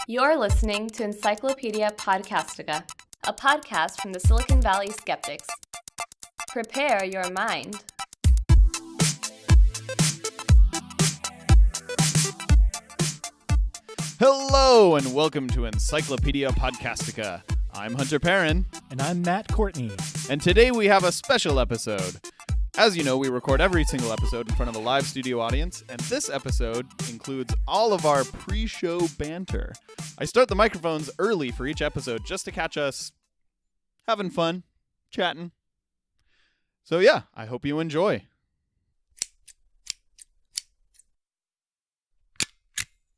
You're listening to Encyclopedia Podcastica, a podcast from the Silicon Valley skeptics. Prepare your mind. Hello and welcome to Encyclopedia Podcastica. I'm Hunter Perrin. And I'm Matt Courtney. And today we have a special episode. As you know, we record every single episode in front of a live studio audience, and this episode includes all of our pre-show banter. I start the microphones early for each episode just to catch us having fun, chatting. So yeah, I hope you enjoy.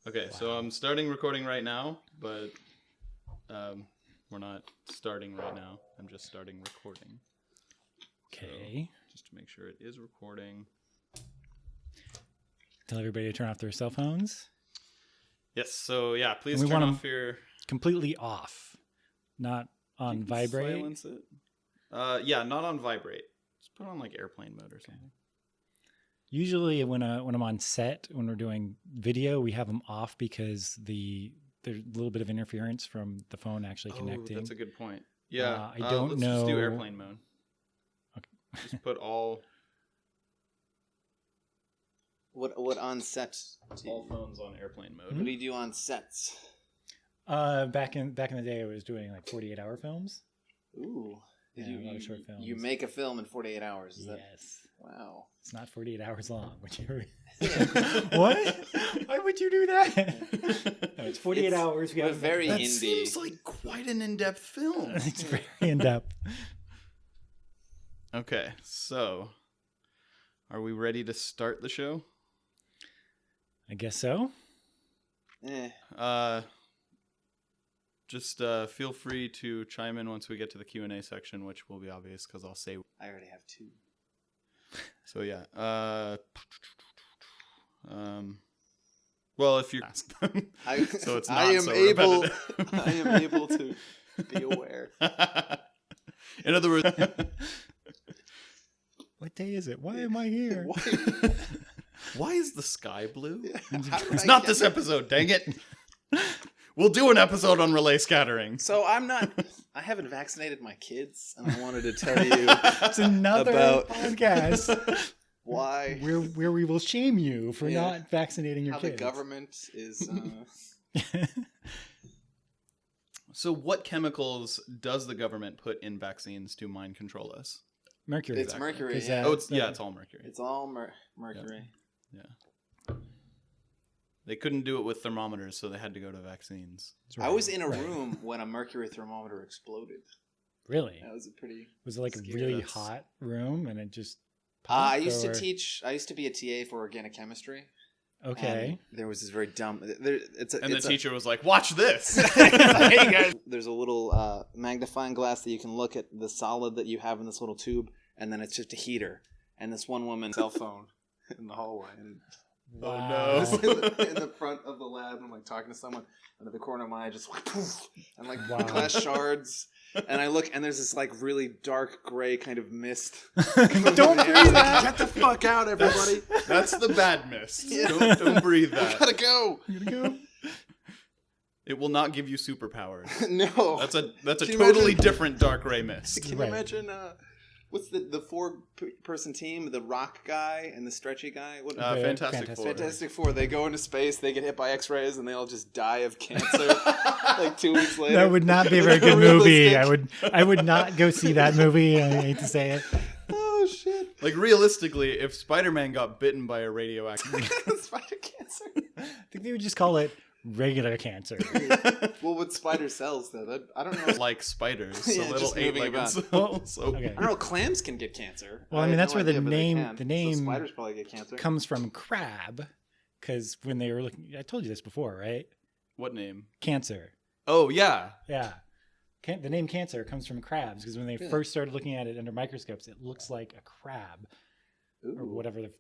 Okay, so I'm starting recording right now, but we're not starting right now. I'm just starting recording. Okay. So, just to make sure it is recording. Tell everybody to turn off their cell phones. Yes, so yeah, please we turn want off your... Completely off. Not on vibrate. Silence it. Yeah, not on vibrate. Just put on like airplane mode or something. Usually when I'm on set, when we're doing video, we have them off because there's a little bit of interference from the phone actually connecting. That's a good point. Yeah, I don't let's know. Just do airplane mode. Okay. Just put all What on sets? all phones on airplane mode. What do you do on sets? Back in the day, I was doing like 48-hour films. Ooh, Yeah, a lot of short films. You make a film in 48 hours. Yes. Wow. It's not 48 hours long. What? Why would you do that? No, it's 48 hours. We We're have very That indie. seems like quite an in-depth film. It's very in depth. Okay, so are we ready to start the show? I guess so. Just feel free to chime in once we get to the Q&A section, which will be obvious because I'll say. I already have two. So yeah. Well, if you ask them, so it's not I am so able. repetitive. I am able to be aware. In other words, What day is it? Why am I here? why is the sky blue? How did It's I not get this there? episode, dang it. We'll do an episode on relay scattering. So I haven't vaccinated my kids, and I wanted to tell you It's another About- podcast why where we will shame you for Yeah. not vaccinating your how kids. the government is. So what chemicals does the government put in vaccines to mind control us? Mercury. It's mercury. 'Cause Yeah. Oh, it's all mercury. It's all mercury. They couldn't do it with thermometers, so they had to go to vaccines. That's I was in a right. room when a mercury thermometer exploded. Really? That was a pretty. Was it like a scary. really That's- hot room and it just I popped, used to or- teach. I used to be a TA for organic chemistry. Okay. And there was this very dumb. And the teacher was like, watch this. Hey guys. There's a little magnifying glass that you can look at the solid that you have in this little tube, and then it's just a heater. And this one woman's cell phone in the hallway. And Wow. Oh, in the front of the lab, I'm like talking to someone, and at the corner of my eye, just poof, and like Wow. glass shards. And I look, and there's this like really dark gray kind of mist. Don't breathe that. Get the fuck out, everybody! That's the bad mist. Yeah. Don't breathe I that. gotta go. You gotta go. It will not give you superpowers. No, That's a Can you totally imagine- different dark gray mist. Can you Right. imagine what's the four-person team? The rock guy and the stretchy guy. What? Fantastic Four. Fantastic Four. They go into space. They get hit by X-rays, and they all just die of cancer. Like 2 weeks later. That would not be a very good movie. Realistic. I would not go see that movie. I hate to say it. Oh shit! Like realistically, if Spider-Man got bitten by a radioactive, Spider cancer. I think they would just call it regular cancer. Well, with spider cells though, I don't know. like spiders, Yeah, a little just moving eight-legged about. cells. So Okay. I don't know. Clams can get cancer. Well, I mean, had that's no where the idea, but they name- can. the name So spiders probably get cancer. Comes from crab, because when they were looking, I told you this before, right? What name? Cancer. Oh yeah, Yeah. The name cancer comes from crabs because when they Really? first started looking at it under microscopes, it looks like a crab or Ooh. whatever the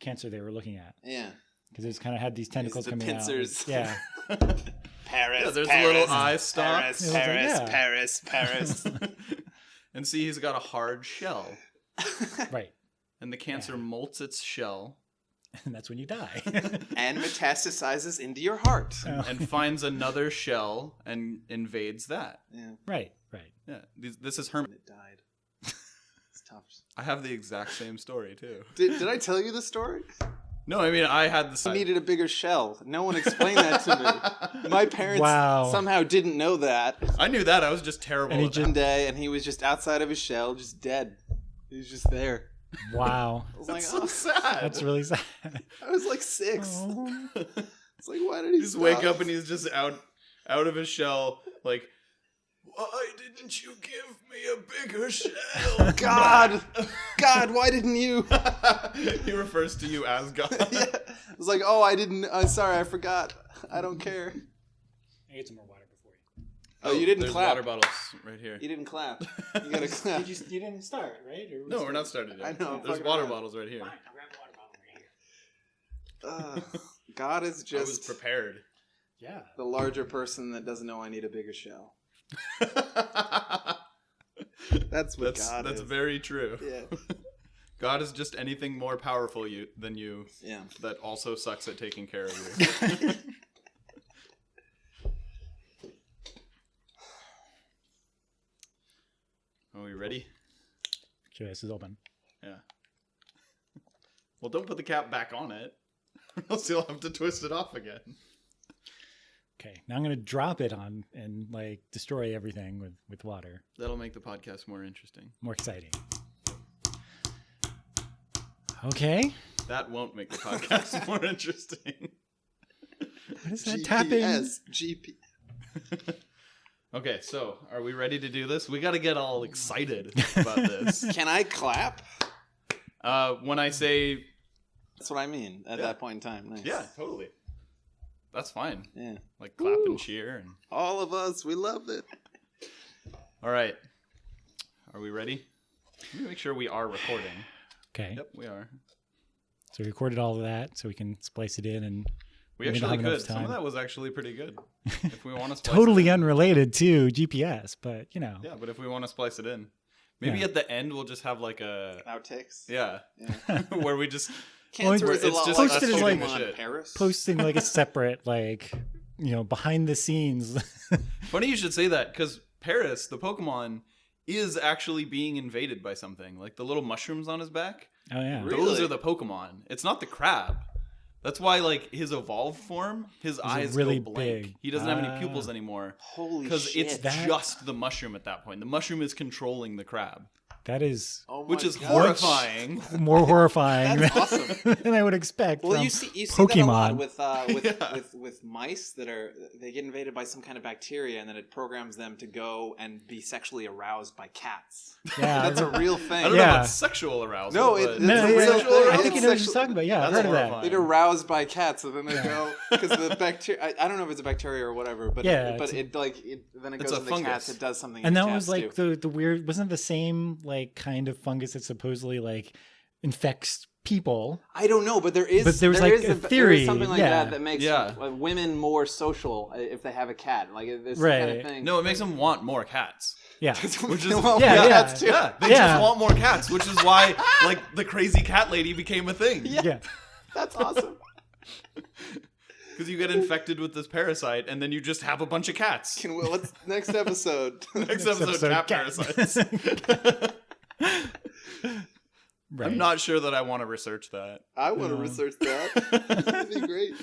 cancer they were looking at Yeah. because it's kind of had these tentacles the coming pincers. out. Yeah. Paris. Yeah, there's a Paris, little eye stalk. Paris, It was like, Paris, yeah. Paris, Paris. And see, he's got a hard shell, Right. and the cancer molts its shell And that's when you die. And metastasizes into your heart. And finds another shell and invades that. Yeah. Right. Yeah, this is Herman. It died. It's tough. I have the exact same story too. Did I tell you the story? No, I mean I had the. I needed a bigger shell. No one explained that to me. My parents somehow didn't know that. I knew that. I was just terrible. And at that. One day, and he was just outside of his shell, just dead. He was just there. Wow. I was like, That's so sad. That's really sad. I was like 6. Oh. It's like, why did he just stop? wake up and he's just out of his shell, like, why didn't you give me a bigger shell? God, why didn't you? He refers to you as God. Yeah. I was like, oh, I didn't. Sorry, I forgot. I don't care. I ate some more water before you. Oh, you didn't there's clap. Water bottles right here. You didn't clap. You gotta clap. You didn't start, right? Or No, we're not starting yet. I know, I'm There's fucking water around. bottles right here. Fine, I'll grab the water bottle right here. God is I was just prepared. Yeah. the larger person that doesn't know I need a bigger shell. That's what God is. That's very true. Yeah. God is just anything more powerful than you Yeah. that also sucks at taking care of you. Are we ready? Sure, this is open. Yeah. Well, don't put the cap back on it. Or else you'll have to twist it off again. Okay, now I'm going to drop it on and like destroy everything with water. That'll make the podcast more interesting. More exciting. Okay. That won't make the podcast more interesting. What is that tapping? GP. Okay, so are we ready to do this? We got to get all excited about this. Can I clap? When I say... That's what I mean at that point in time. Nice. Yeah, totally. That's fine. Yeah. Like clap and cheer. And... All of us, we love it. All right. Are we ready? Let me make sure we are recording. Okay. Yep, we are. So we recorded all of that so we can splice it in and We don't actually have enough could. Some time. of that was actually pretty good. If we want to splice totally it in. unrelated to GPS, but you know. Yeah, but if we want to splice it in. Maybe Yeah. at the end we'll just have like a... Outtakes. Yeah. Yeah. Where we just... Cancer Well, is a it's lot just like posted as, like, Pokemon Paris. Posting like a separate like, you know, behind the scenes. Funny you should say that, because Paris, the Pokemon, is actually being invaded by something. Like the little mushrooms on his back. Oh yeah. Really? Those are the Pokemon. It's not the crab. That's why, like, his evolved form, his eyes really go blank. big. He doesn't have any pupils Ah. anymore. Holy Because shit. it's That- just the mushroom at that point. The mushroom is controlling the crab, That is Oh my which is God. horrifying. more horrifying That's awesome. than I would expect. Well, from you see that a lot Pokemon. with mice that they get invaded by some kind of bacteria, and then it programs them to go and be sexually aroused by cats. Yeah. That's a real thing. I don't know Yeah. about sexual arousul. No, but- it's No, a yeah, real yeah, thing. I think you know what It's you're talking about. Yeah, I've That's heard of that. horrifying. They get aroused by cats, so then they go because the bacteria. I don't know if it's a bacteria or whatever, but Yeah, but it's then it it's goes a into fungus. cats. It does something. And in that cats was like too. the weird, wasn't it the same like kind of fungus that supposedly like infects people? I don't know, but there is. But there was, there like, is a there theory, is something like yeah. that makes Yeah. women more social if they have a cat. Like this kind Right. of thing. No, it makes them want more cats. Yeah. Which is Well, yeah, cats too. Yeah, they Yeah. just want more cats, which is why like the crazy cat lady became a thing. Yeah. That's awesome. Because you get infected with this parasite, and then you just have a bunch of cats. What's next episode? Next episode, cat parasites. Right. I'm not sure that I want to research that. I want to No. research that. That'd be great.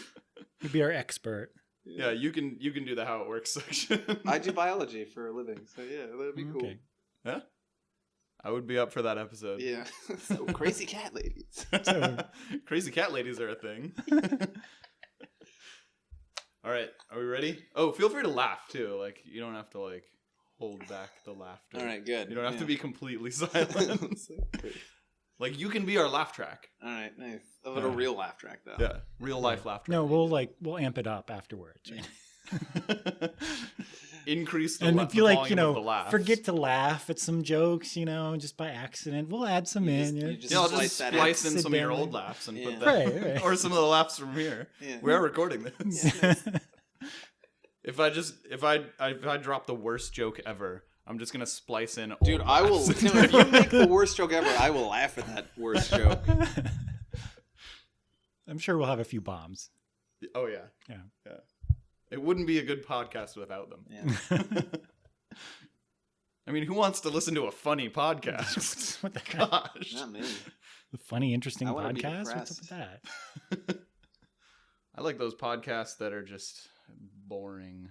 You'd be our expert. Yeah, you can do the how it works section. I do biology for a living, so yeah, that'd be cool. Okay. Yeah, I would be up for that episode. Yeah. So crazy cat ladies. Crazy cat ladies are a thing. All right, are we ready? Oh, feel free to laugh too. Like you don't have to like hold back the laughter. All right, good. You don't have to Yeah. be completely silent. Like you can be our laugh track. All right, nice. A little real laugh track though. Yeah, real life laugh track. No, we'll amp it up afterwards. right? Increase the And la- if you the like, volume you know, of the laughs. forget to laugh at some jokes, you know, just by accident, we'll add some in. you yeah. just Yeah, I'll slice just that splice in some of your accidentally. old laughs and Yeah. put that, Right. or some of the laughs from here. Yeah. We are recording this. If I drop the worst joke ever, I'm just gonna splice in. Dude, old I will. laughs. No, if you make the worst joke ever, I will laugh at that worst joke. I'm sure we'll have a few bombs. Oh yeah. Yeah. It wouldn't be a good podcast without them. Yeah. I mean, who wants to listen to a funny podcast? What the heck? Gosh. Not me. The funny, interesting I wanna be podcast? What's up depressed. with that? I like those podcasts that are just boring,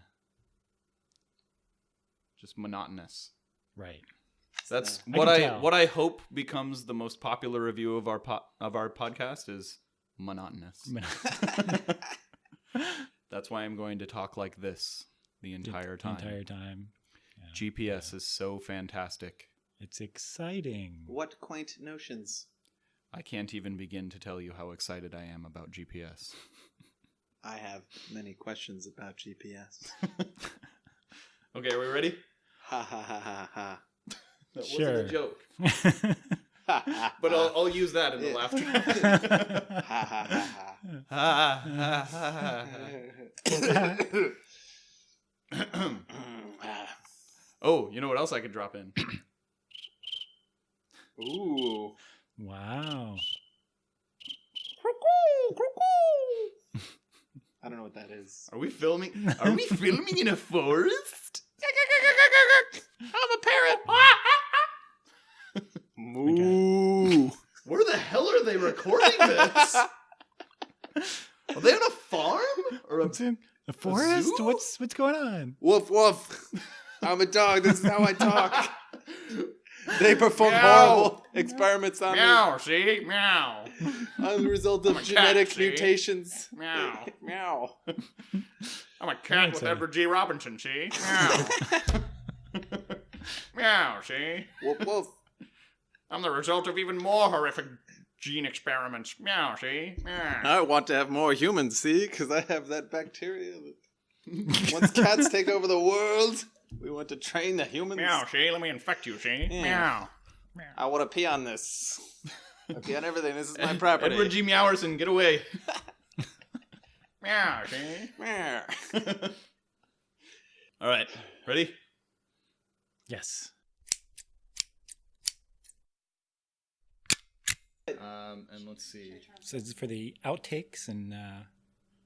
just monotonous. Right. That's I what can I tell. what I hope becomes the most popular review of our podcast is monotonous. That's why I'm going to talk like this the entire time. The entire time. Yeah. GPS is so fantastic. It's exciting. What quaint notions. I can't even begin to tell you how excited I am about GPS. I have many questions about GPS. Okay, are we ready? Ha ha ha ha ha. That Sure. wasn't a joke. Ha ha. But I'll use that in the Yeah. laugh track. Ha ha ha ha. Oh, you know what else I could drop in? Ooh. Wow. I don't know what that is. Are we filming? Are we filming in a forest? I'm a parrot. Moo. Where the hell are they recording this? Are they on a farm or a? What's in the forest? zoo? What's going on? Woof woof. I'm a dog. This is how I talk. They perform Meow. horrible experiments on Meow, see? Meow. me. I'm the result I'm of a cat, genetic see? mutations. Meow. Meow. I'm a cat That's with a- Edward G. Robinson, see? Meow. Meow, see? Woof woof. I'm the result of even more horrific gene experiments. Meow, see? Meow. I want to have more humans, see? Because I have that bacteria. Once cats take over the world, we want to train the humans. Meow, see? Let me infect you, see? Yeah. Meow. I want to pee on this. I pee on everything. This is my property. Edward G. Meowerson, get away. Meow, see? Meow. All right, ready? Yes. And let's see. So this is for the outtakes and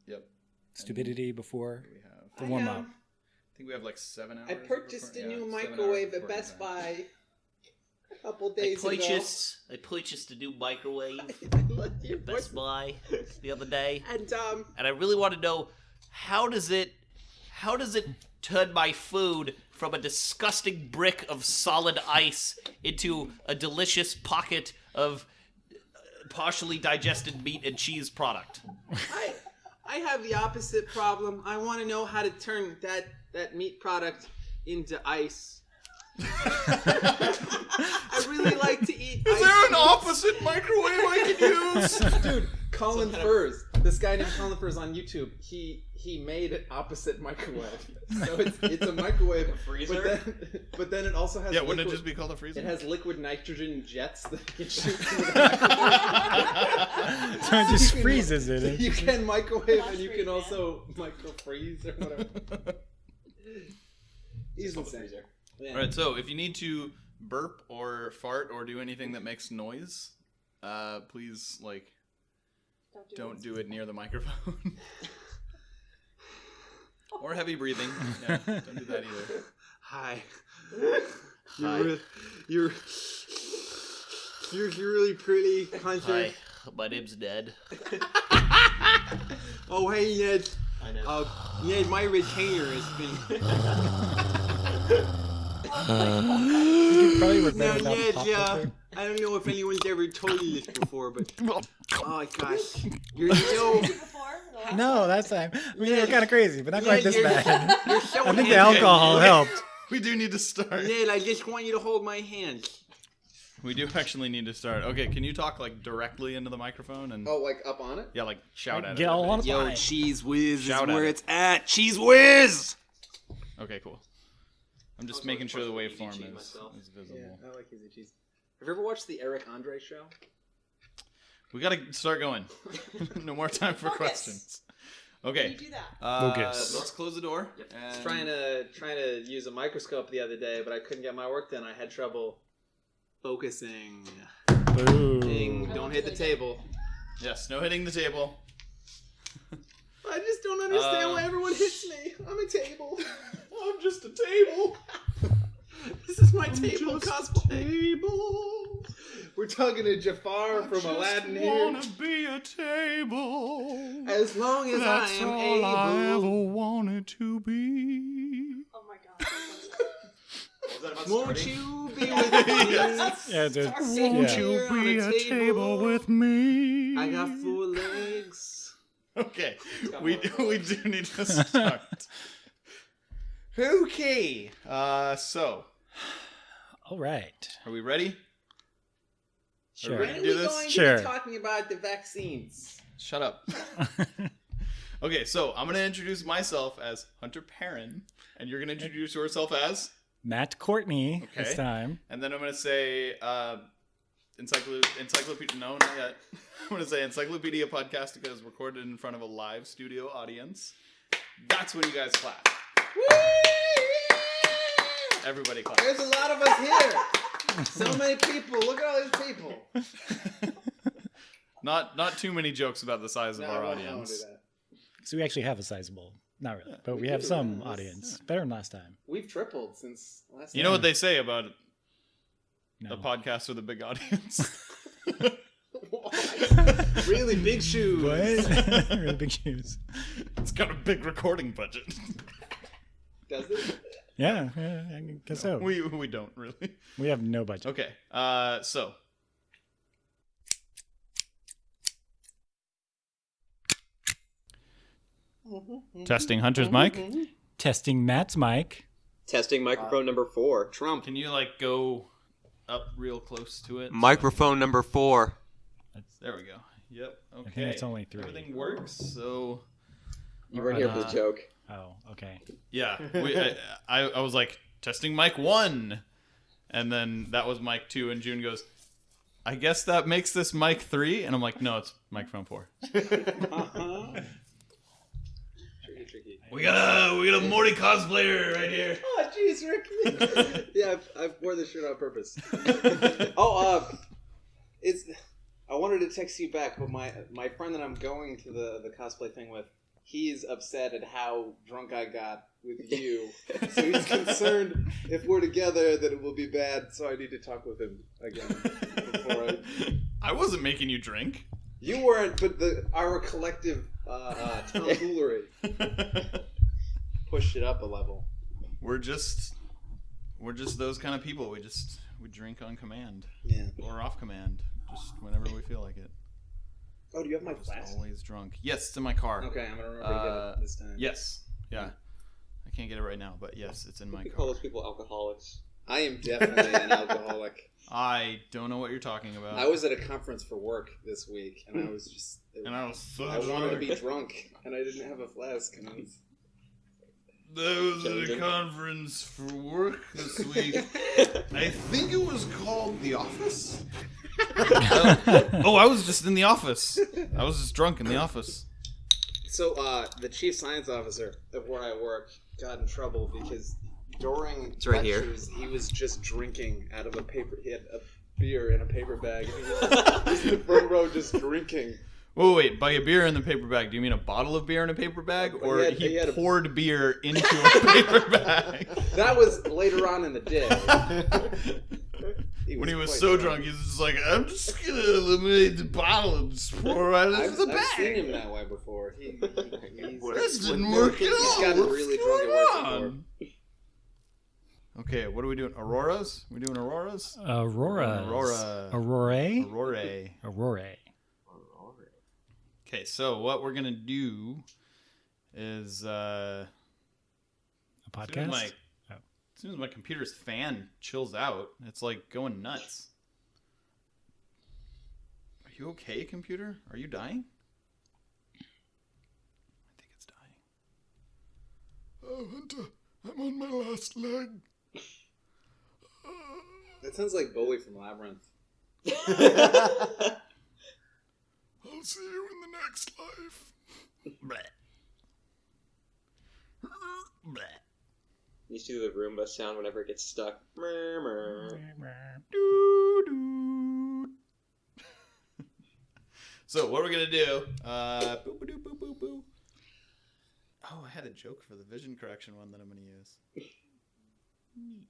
Yep. stupidity before We have. the warm up. I think we have like 7 hours. I of purchased a recording. new Yeah, 7 hours microwave of at recording Best time. Buy a couple I days ago. purchased a new microwave I love your at Best Buy the other day, And and I really want to know how does it turn my food from a disgusting brick of solid ice into a delicious pocket of partially digested meat and cheese product? I have the opposite problem. I want to know how to turn that meat product into ice. I really like to eat Is ice. there an opposite microwave I can use? Dude, Colin Furs. This guy named Colin Furs on YouTube. He made an opposite microwave. So it's a microwave. A freezer? But then it also has Yeah, wouldn't it liquid- just be called a freezer? It has liquid nitrogen jets that you can shoot through the microwave. So it just freezes it. You can microwave and you can also micro freeze or whatever. He's insane. Yeah. All right, so if you need to burp or fart or do anything that makes noise, please don't do it near the microphone. Or heavy breathing. Yeah, don't do that either. Hi. Hi. You're really pretty, Hunter. Hi, my name's Ned. Oh, hey, Ned. I know. Ned, my retainer has been. You probably were Now, better without the Ned, pop yeah. filter. I don't know if anyone's ever told you this before, but oh my gosh, you're so No, that's time. I mean, they were kind of crazy, but not quite this you're- bad. you're so I think the handsome. alcohol helped. We do need to start. Ned, I just want you to hold my hand. We do actually need to start. Okay, can you talk directly into the microphone and like up on it? yeah, shout at Get it. all on Yo, fire. Cheese Whiz Shout is at where it. it's at. Cheese Whiz! Okay, cool. I'm just Also making sure the like waveform EDG is myself. visible. Yeah, I like Easy Cheese. Have you ever watched the Eric Andre show? We gotta start going. No more time for questions. Okay. do that? Focus. Let's close the door. I was And trying to use a microscope the other day, but I couldn't get my work done. I had trouble focusing. Boo. Ding! Don't hit the table. Yes, no hitting the table. I just don't understand why everyone hits me. I'm a table. I'm just a table. This is my table cosplay. We're talking to Jafar from Aladdin here. Wanna be a table. As long as That's I am all I ever able. wanted to be. Oh my god. Won't you be with me? Yeah, dude. Won't Yeah. you be a table with me? I got 4 legs. Okay, we do need to start. Okay, so All right. are we ready? Sure. Ready When to are do we this? going Sure. to be talking about the vaccines? Shut up. Okay, so I'm gonna introduce myself as Hunter Perrin, and you're gonna introduce yourself as, Matt Courtney Okay. this time. and then I'm gonna say Encyclopedia. No, not yet. I'm gonna say Encyclopedia Podcastica is recorded in front of a live studio audience. That's when you guys clap. Everybody clap. There's a lot of us here. So many people. Look at all these people. Not too many jokes about the size of No, our I won't do audience. that. So we actually have a sizable, not really, but we we have do, some yeah. audience. Better than last time. We've tripled since last You know what they say about No. a podcast with a big audience? Really big shoes. What? Really big shoes. It's got a big recording budget. Does it? Yeah, I guess so. We don't really. We have no budget. Okay, so testing Hunter's mic. Testing Matt's mic. Testing microphone number 4. Trump. Can you like go up real close to it? Microphone number 4. There we go. Yep. Okay. I think it's only 3. Everything works. So You weren't here for the joke. Oh, okay. yeah, I was like testing mic 1, and then that was mic 2, and June goes, I guess that makes this mic 3, and I'm like, no, it's microphone 4. Tricky. We got a Morty cosplayer right here. Oh, jeez, Rick. Yeah, I wore this shirt on purpose. I wanted to text you back, but my friend that I'm going to the cosplay thing with, he's upset at how drunk I got with you. So he's concerned if we're together that it will be bad, so I need to talk with him again before I wasn't making you drink. You weren't, but our collective tomfoolery pushed it up a level. We're just those kind of people. We drink on command. Yeah. Or off command, just whenever we feel like it. Oh, do you have my Just flask? always drunk. Yes, it's in my car. Okay, I'm gonna remember to get it this time. Yes. Yeah. I can't get it right now, but yes, it's in my You car. call those people alcoholics. I am definitely an alcoholic. I don't know what you're talking about. I was at a conference for work this week, and I was just. I was so I wanted to be drunk. drunk, and I didn't have a flask. And I was... I was at a Children. conference for work this week. I think it was called The Office. I was just in the office. I was just drunk in the office. So, the chief science officer of where I work got in trouble because during It's right here. lectures, he was just drinking out of a paper. He had a beer in a paper bag. And he was just in the front row just drinking. Whoa, wait, by a beer in the paper bag, do you mean a bottle of beer in a paper bag? Or He had a- poured beer into a paper bag? That was later on in the day. When he was quite so drunk, he was just like, I'm just going to eliminate the bottle and just pour right into I've the bag. seen him that way before. He's This didn't work at all. He's gotten What's really drunk at going work before. on? Okay, what are we doing? Auroras? We doing auroras? Aurora. Aurora. Aurora. Aurora. Aurora. Okay, so what we're gonna do is A as soon as podcast? my- as soon as my computer's fan chills out, it's like going nuts. Are you okay, computer? Are you dying? I think it's dying. Oh, Hunter, I'm on my last leg. That sounds like Bowie from Labyrinth. I'll see you in the next life. Bleh. Bleh. You see the Roomba sound whenever it gets stuck. Murmur. Doo-doo. So what we're gonna do? Boo, boo, boo, boo, boo. Oh, I had a joke for the vision correction one that I'm gonna use. Neat.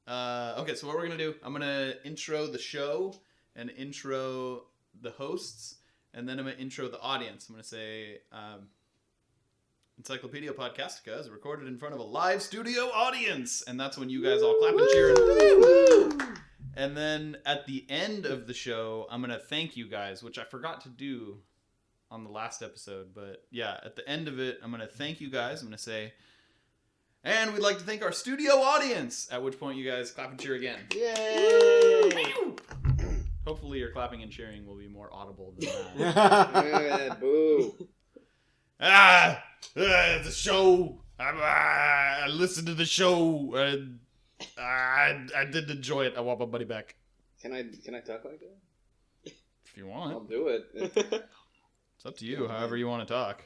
Okay, so what we're gonna do? I'm gonna intro the show and intro the hosts, and then I'm gonna intro the audience. I'm gonna say, Encyclopedia Podcastica is recorded in front of a live studio audience, and that's when you guys all clap and cheer. And then at the end of the show, I'm gonna thank you guys, which I forgot to do on the last episode, but yeah, at the end of it, I'm gonna thank you guys. I'm gonna say, and we'd like to thank our studio audience. At which point, you guys clap and cheer again. Yay! Hopefully, your clapping and cheering will be more audible than that. Yeah, boo. The show. I listened to the show. I did enjoy it. I want my money back. Can I talk like that? If you I'll want. do it. It's up to you, however you want to talk.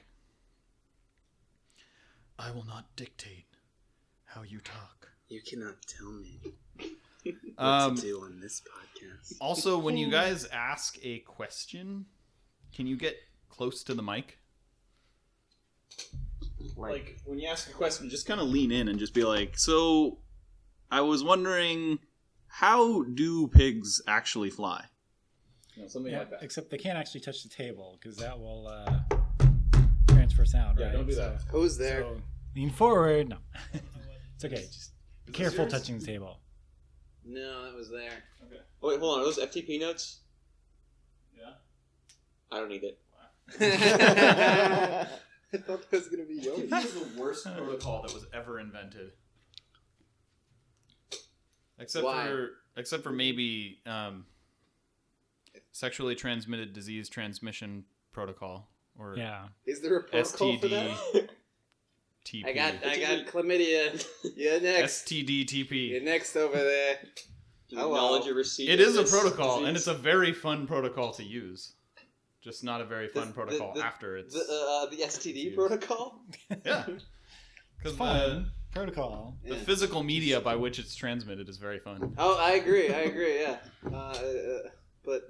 I will not dictate how you talk. You cannot tell me what to do on this podcast. Also, when you guys ask a question, can you get close to the mic? Like when you ask a question, just kind of lean in and just be like, so I was wondering, how do pigs actually fly? You know, something like that. Except they can't actually touch the table because that will transfer sound, right? Yeah, don't do that. Who's there? So lean forward. No. It's okay. Just be this careful yours? touching the table. No, it was there. Okay. Oh, wait, hold on. Are those FTP notes? Yeah. I don't need it. I thought that was going to be yours. This is the worst protocol that was ever invented. Except for maybe sexually transmitted disease transmission protocol or Yeah. Is there a protocol for that? STD TP. I got chlamydia. You're next. STD TP. You're next over there. Do you acknowledge your receipt? It of is a this protocol, disease? and it's a very fun protocol to use. Just not a very fun protocol after it's the STD protocol? yeah. Because Fun protocol. the physical media by which it's transmitted is very fun. Oh, I agree, yeah. But...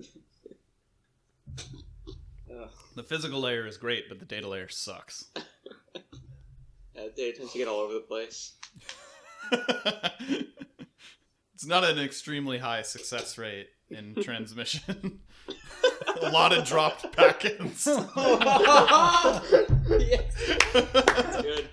The physical layer is great, but the data layer sucks. Data tends to get all over the place. It's not an extremely high success rate in transmission. A lot of dropped packets. Yes. That's good.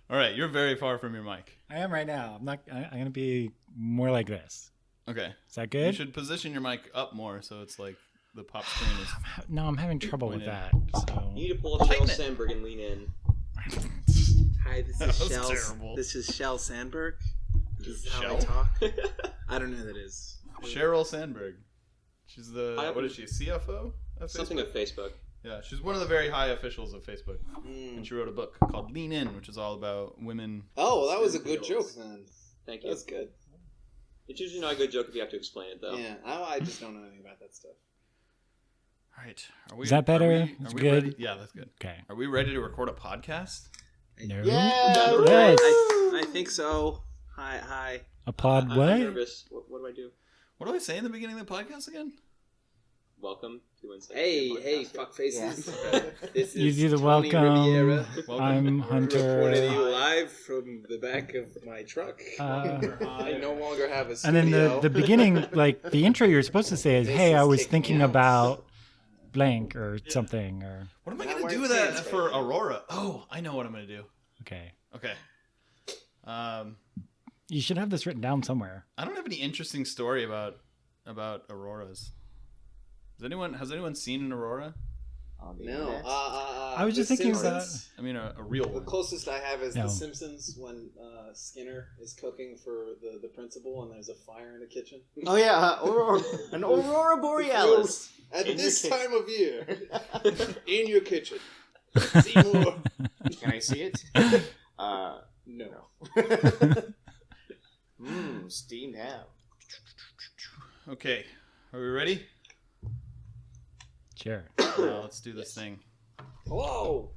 All right, you're very far from your mic. I am right now. I'm going to be more like this. Okay. Is that You good? should position your mic up more so it's like the pop screen is. No, I'm having trouble with that. So You need to pull up Tighten Sheryl it. Sandberg and lean in. Hi, this That is was Shell. terrible. This is Shell Sandberg. This is how I Shell? talk. I don't know who that is. Sheryl Sandberg. She's I- what is she, CFO of Something Facebook? of Facebook. Yeah, she's one of the very high officials of Facebook. Mm. And she wrote a book called Lean In, which is all about women. Oh, well, that was a good Sandberg. joke then. Thank you. That's good. It's usually not a good joke if you have to explain it, though. Yeah, I just don't know anything about that stuff. All right. Are we, Is that better? Are we, It's are we good? ready? Yeah, that's good. okay. Are we ready to record a podcast? No. Yeah, Yes. I think so. Hi. Applaud I'm what? nervous. What do I do? What do I say in the beginning of the podcast again? Welcome to Encyclopedia Hey, Podcastica. fuck faces. Okay. This You is do the Tony welcome. Riviera. Welcome. I'm Hunter. Reporting you live from the back of my truck. I no longer have a And studio. then the beginning, like the intro you're supposed to say is, This hey, is I was kicking thinking out. about blank or something. Or What am I Not going to wearing do with that pants for right now. Aurora? Oh, I know what I'm going to do. okay. Okay. You should have this written down somewhere. I don't have any interesting story about auroras. Has anyone seen an aurora? No. I was just The thinking about- Simpsons. I mean, a real The one. closest I have is No. The Simpsons when Skinner is cooking for the principal and there's a fire in the kitchen. Oh yeah, an aurora borealis. At In this your time of year, in your kitchen. Seymour. Can I see it? No. Steamed ham. Okay. Are we ready? Sure. Now let's do this thing. Hello.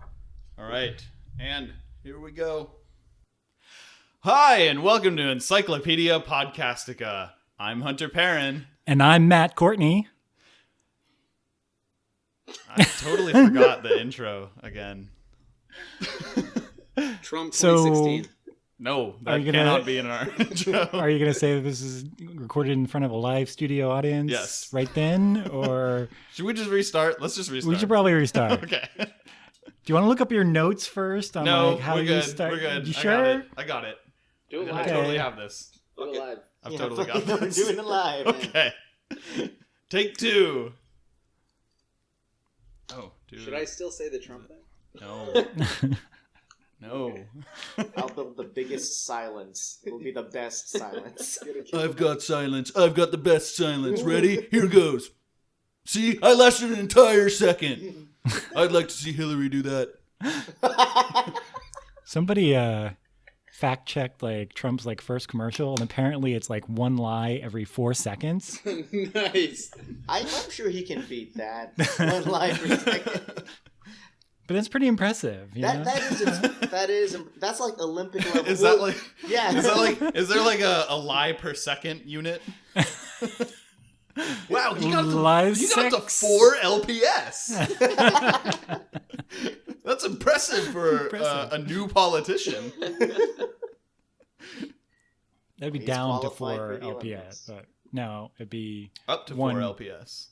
All right. And here we go. Hi, and welcome to Encyclopedia Podcastica. I'm Hunter Perrin. And I'm Matt Courtney. I totally forgot the intro again. Trump So- 2016. No, Are that you gonna- cannot be in our intro. Are you going to say that this is recorded in front of a live studio audience Yes. right then? Or Should we just restart? Let's just restart. we should probably restart. Okay. Do you want to look up your notes first on No, like how we're you good. start? We're good. You sure? I got it. Do it I live. totally have this. Do it live. I've Yeah, totally got we're this. doing it live. Okay. Take 2. Oh, dude. Should I still say the Trump thing? No. No. I'll build the biggest silence. It will be the best silence. I've got silence. I've got the best silence. Ready? Here goes. See, I lasted an entire second. I'd like to see Hillary do that. Somebody fact checked like Trump's like first commercial, and apparently it's like one lie every 4 seconds. Nice. I'm sure he can beat that. One lie per second. But it's pretty impressive. You know? That's like Olympic level. Is that like? Yeah. Is there like a lie per second unit? Wow, you got Lies you got to 6. 4 LPS. That's impressive for Impressive. a new politician. That'd be He's down to qualified 4 for the LPS, Olympics. but no, it'd be Up to 4 One- LPS.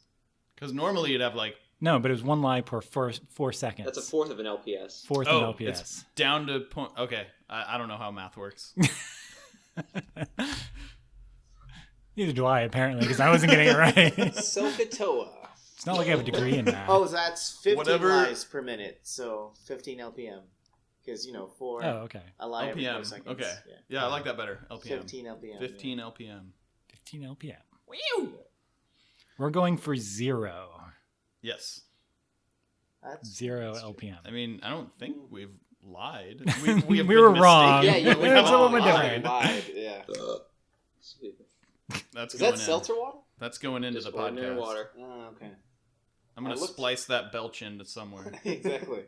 Because normally you'd have like no, but it was one lie per 4 seconds. That's a fourth of an LPS. Fourth oh, of LPS. it's down to point. Okay, I don't know how math works. Neither do I, apparently, because I wasn't getting it right. Sokotoa. It's not like I have a degree in math. Oh, that's 15 Whatever- lies per minute. So 15 LPM. Because, 4 Oh, okay. a lie every 4 LPM. seconds. Okay. Yeah. Yeah, I like that better. LPM. 15 LPM. 15 LPM. 15 LPM. We're going for 0. Yes. That's 0 that's true. LPM. I mean, I don't think we've lied. We have We been were wrong. mistaken. Yeah, we It's have a little bit lied, different. lied, yeah. Excuse me. That's Is going that in. seltzer water? That's going into Just the ordinary podcast. water. Oh, okay. I'm gonna I looked- splice that belch into somewhere. Exactly.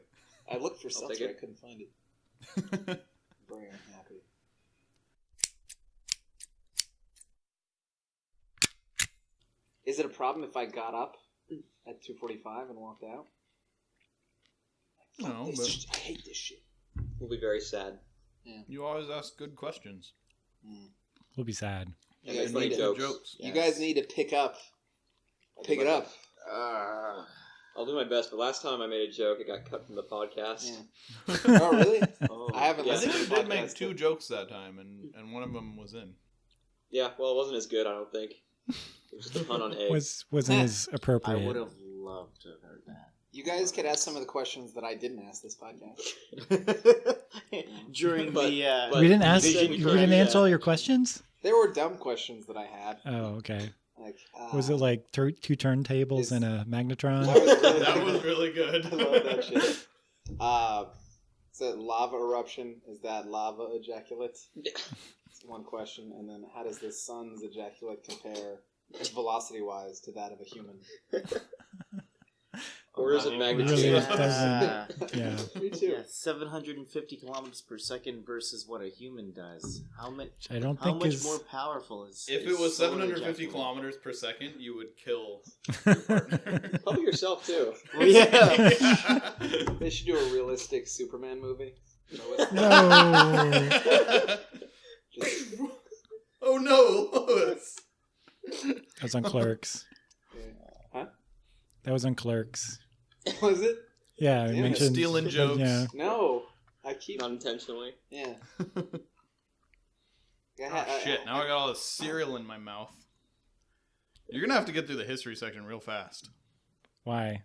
I looked for I'll seltzer, take I it. couldn't find it. Very unhappy. Is it a problem if I got up at 2:45 and walked out? No, This but sh- I hate this shit. We'll be very sad. you always ask good questions. We'll be sad. You guys, funny need to, jokes. you guys need to pick up. Pick it up. I'll do my best, but last time I made a joke, it got cut from the podcast. Yeah. Oh, really? Oh. I haven't Yeah. I listened think to you the did make podcast 2 yet. jokes that time, and one of them was in. Yeah, well, it wasn't as good, I don't think. It was just a pun on eggs. Wasn't as I appropriate. would have loved to have heard that. You guys could ask some of the questions that I didn't ask this podcast. During But- the but- We didn't ask. Vision You correct, didn't answer yeah. all your questions. There were dumb questions that I had. Oh, okay. Like, Was it like 2 turntables is- and a magnetron? That was really That good. was really good. I love that shit. So lava eruption, is that lava ejaculate? That's one question. And then how does the sun's ejaculate compare velocity-wise to that of a human? Orders of Really magnitude. doesn't. Yeah. Me too. Yeah, 750 kilometers per second versus what a human does. How much? I don't How think much is. more powerful is? If is it was solar 750 ejaculate? kilometers per second, you would kill your partner. Probably yourself, too. Well, yeah. They should do a realistic Superman movie. No. Just, Oh no, Lois. That was on Clerks. Huh? That was on Clerks. Was it? Yeah, I Yeah, mentioned stealing jokes. Yeah. No. I keep... Not intentionally. Yeah. Oh, shit, now I got all this cereal in my mouth. You're gonna have to get through the history section real fast. Why?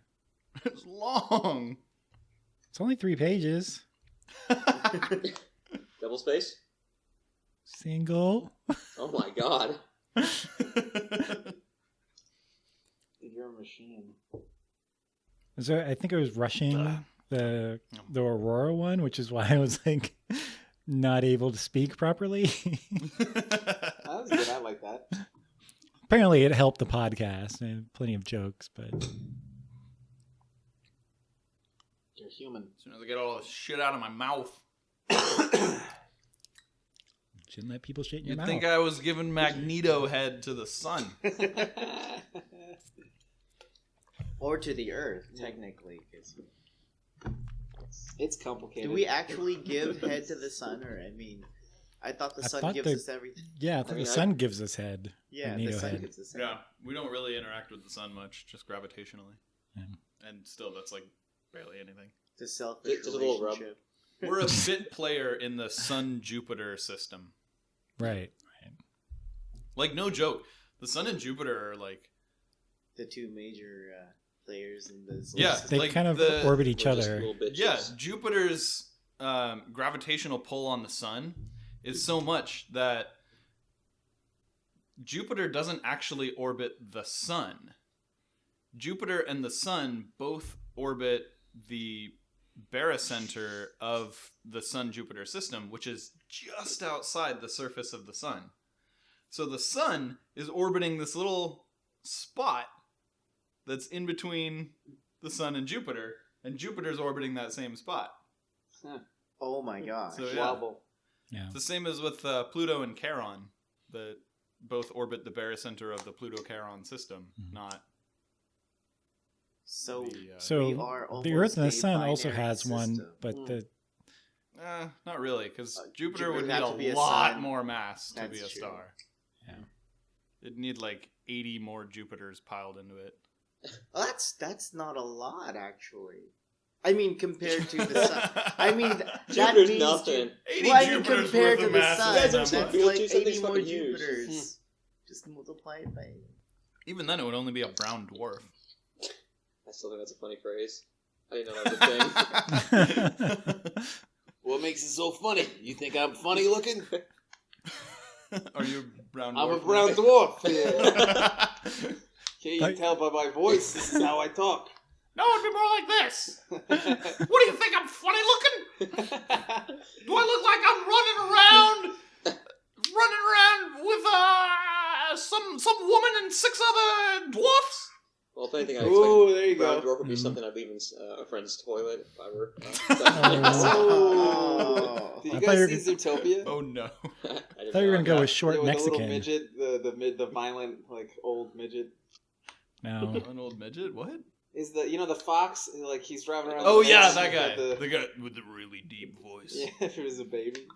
It's long. It's only 3 pages. Double space? Single. Oh my god. You're a machine. So I think I was rushing the Aurora one, which is why I was like not able to speak properly. That was good. I like that. Apparently, it helped the podcast. I had plenty of jokes, but You're human. As soon as I get all this shit out of my mouth. Shouldn't let people shit in your You'd mouth. think I was giving Magneto head to the sun. Or to the Earth, technically. 'Cause It's complicated. do we actually give head to the sun, or I thought the I sun thought gives the- us everything. Yeah, I thought the sun gives us head. Yeah, Magneto the sun head. gives us head. Yeah, we don't really interact with the sun much, just gravitationally. Yeah. And still, that's like barely anything. It's a selfish Just a little rub. relationship. We're a bit player in the Sun-Jupiter system. Right. Like, no joke. The sun and Jupiter are like... The two major players in the solar Yeah, system. They like kind of the- orbit each We're just other. little bitches. Yeah, Jupiter's gravitational pull on the sun is so much that Jupiter doesn't actually orbit the sun. Jupiter and the sun both orbit the barycenter of the Sun-Jupiter system, which is just outside the surface of the sun. So the sun is orbiting this little spot that's in between the sun and Jupiter's orbiting that same spot. Oh my gosh. So yeah, Wobble. Yeah. it's the same as with Pluto and Charon, that both orbit the barycenter of the Pluto-Charon system, not So the... we So are the almost Earth and the a Sun also binary has one, system. but the not really, because Jupiter Jupiter would would need have to be a a lot sun. more mass to be That's a true. star. Yeah. It'd need like 80 more Jupiters piled into it. Well, that's not a lot, actually. Compared to the sun. That Jupiter's means nothing. 80 Well, Jupiters compared worth to of the mass sun, is Guys, not I'm that's saying much. real like two 80 something's more fucking huge. Jupiters. Just multiply it by... Even then, it would only be a brown dwarf. I still think that's a funny phrase. I didn't know that was a thing. What makes it so funny? You think I'm funny looking? Are you a brown dwarf? I'm a brown dwarf. Yeah. Can't you Like- tell by my voice? This is how I talk. No, it'd be more like this. What do you think? I'm funny looking? Do I look like I'm running around with some woman and 6 other dwarfs? Well, if anything, I Ooh, expect there you brown go. dwarf would be something I'd leave in a friend's toilet if I were. Oh. Did I you thought you guys were see Zootopia? Oh no. I thought you were gonna go with short Yeah, with Mexican. the little midget, the violent old midget. No. An old midget? What? Is the fox, like he's driving around? Oh the yeah, house that and guy. got The guy with the really deep voice. Yeah, if it was a baby.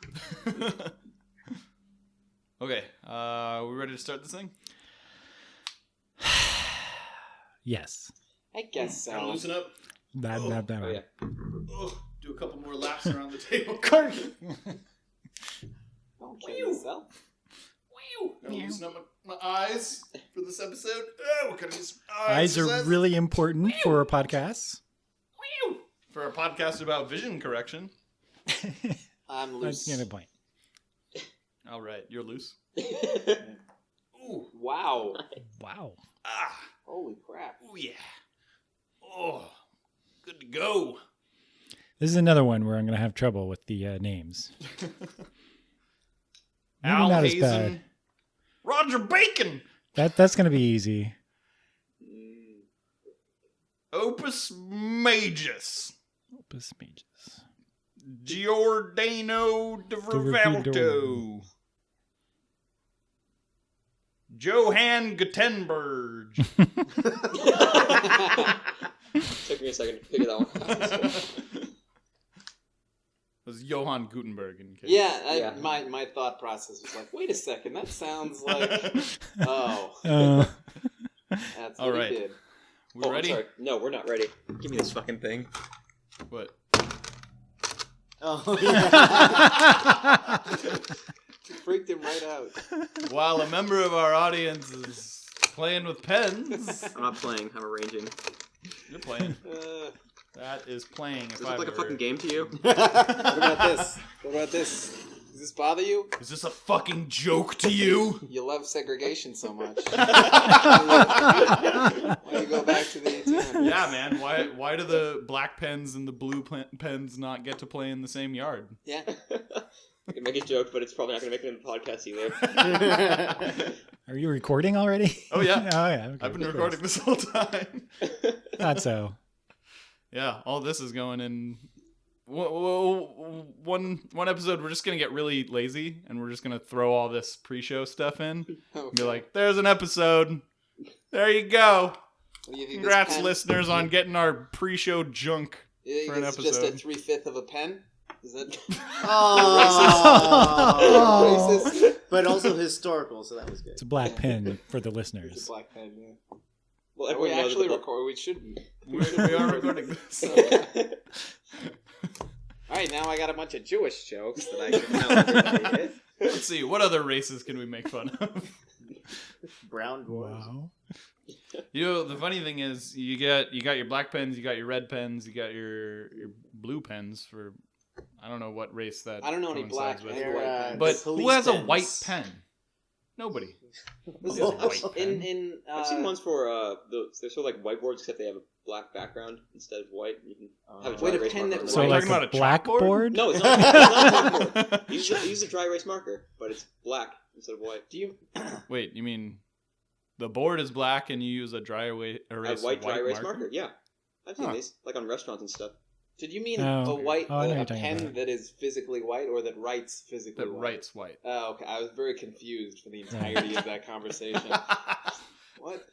Okay, we ready to start this thing? Yes. I guess so. Gotta loosen up. That. Oh, yeah. Oh, do a couple more laps around the table. Don't kill yourself. Gotta loosen up my eyes for this episode. Oh, we're gonna use some Eyes are exercise. really important for podcasts. For a podcast about vision correction. I'm That's loose. the other point. All right, you're loose. Ooh, Wow. Wow. ah, Holy crap. oh yeah. Oh, good to go. This is another one where I'm going to have trouble with the names. Maybe Al not as Hazen, bad. Roger Bacon, That's going to be easy. Opus Magus, Opus Magus. Giordano de Rivaldo. Rivaldo, Johann Gutenberg. Took me a second to figure that one out. It was Johann Gutenberg in case. Yeah, my thought process was like, wait a second, that sounds like... Oh, that's All what right. he did. We Oh, I'm ready? sorry. No, we're not ready. Give me this fucking thing. What? Oh, yeah. Freaked him right out. While a member of our audience is playing with pens, I'm not playing. I'm arranging. you're playing. Uh, That is playing. Does If it I look like a fucking game to you? what about this? What about this? Does this bother you? Is this a fucking joke to you? You love segregation so much. Why do you go back to the 1800s? Yeah, man. Why do the black pens and the blue pens not get to play in the same yard? Yeah. I can make a joke, but it's probably not going to make it in the podcast either. Are you recording already? Oh yeah, Oh, yeah. Okay, I've been of course. recording this whole time. Thought so. Yeah, all this is going in one episode we're just gonna get really lazy and we're just gonna throw all this pre-show stuff in. Okay. Be like, there's an episode. There you go. What do you think this Congrats, pen- listeners, on getting our pre-show junk You think for an it's episode. just a 3/5 of a pen? Is that Oh. racist? But also historical, so that was good. It's a black pen for the It's listeners. a black pen, yeah. Well, Are we everyone knows actually that record? We shouldn't. We are recording this. All right, now I got a bunch of Jewish jokes that I can tell everybody with. Let's see, what other races can we make fun of? Brown dwarves. Wow. You know, the funny thing is, you got your black pens, you got your red pens, you got your blue pens for, I don't know what race that. I don't know any black coincides with. and white pens. But Police who has a pens. white pen? Nobody. Was Oh, it- white pen. I've seen ones for they're sort of like whiteboards, except they have a black background instead of white. You can have a dry Wait, a erase pen marker that- on So the Are you like right. talking a about a chalkboard? blackboard? No, it's not. It's not a chalkboard. Use a dry erase marker, but it's black instead of white. Do you? Wait, you mean the board is black and you use a dry erase A white dry erase marker? marker? Yeah, I've seen Huh. these, like on restaurants and stuff. Did you mean Oh. a white Oh, I know a you're talking pen about. that is physically white or that writes physically That white? writes white. Oh, okay. I was very confused for the entirety of that conversation. What?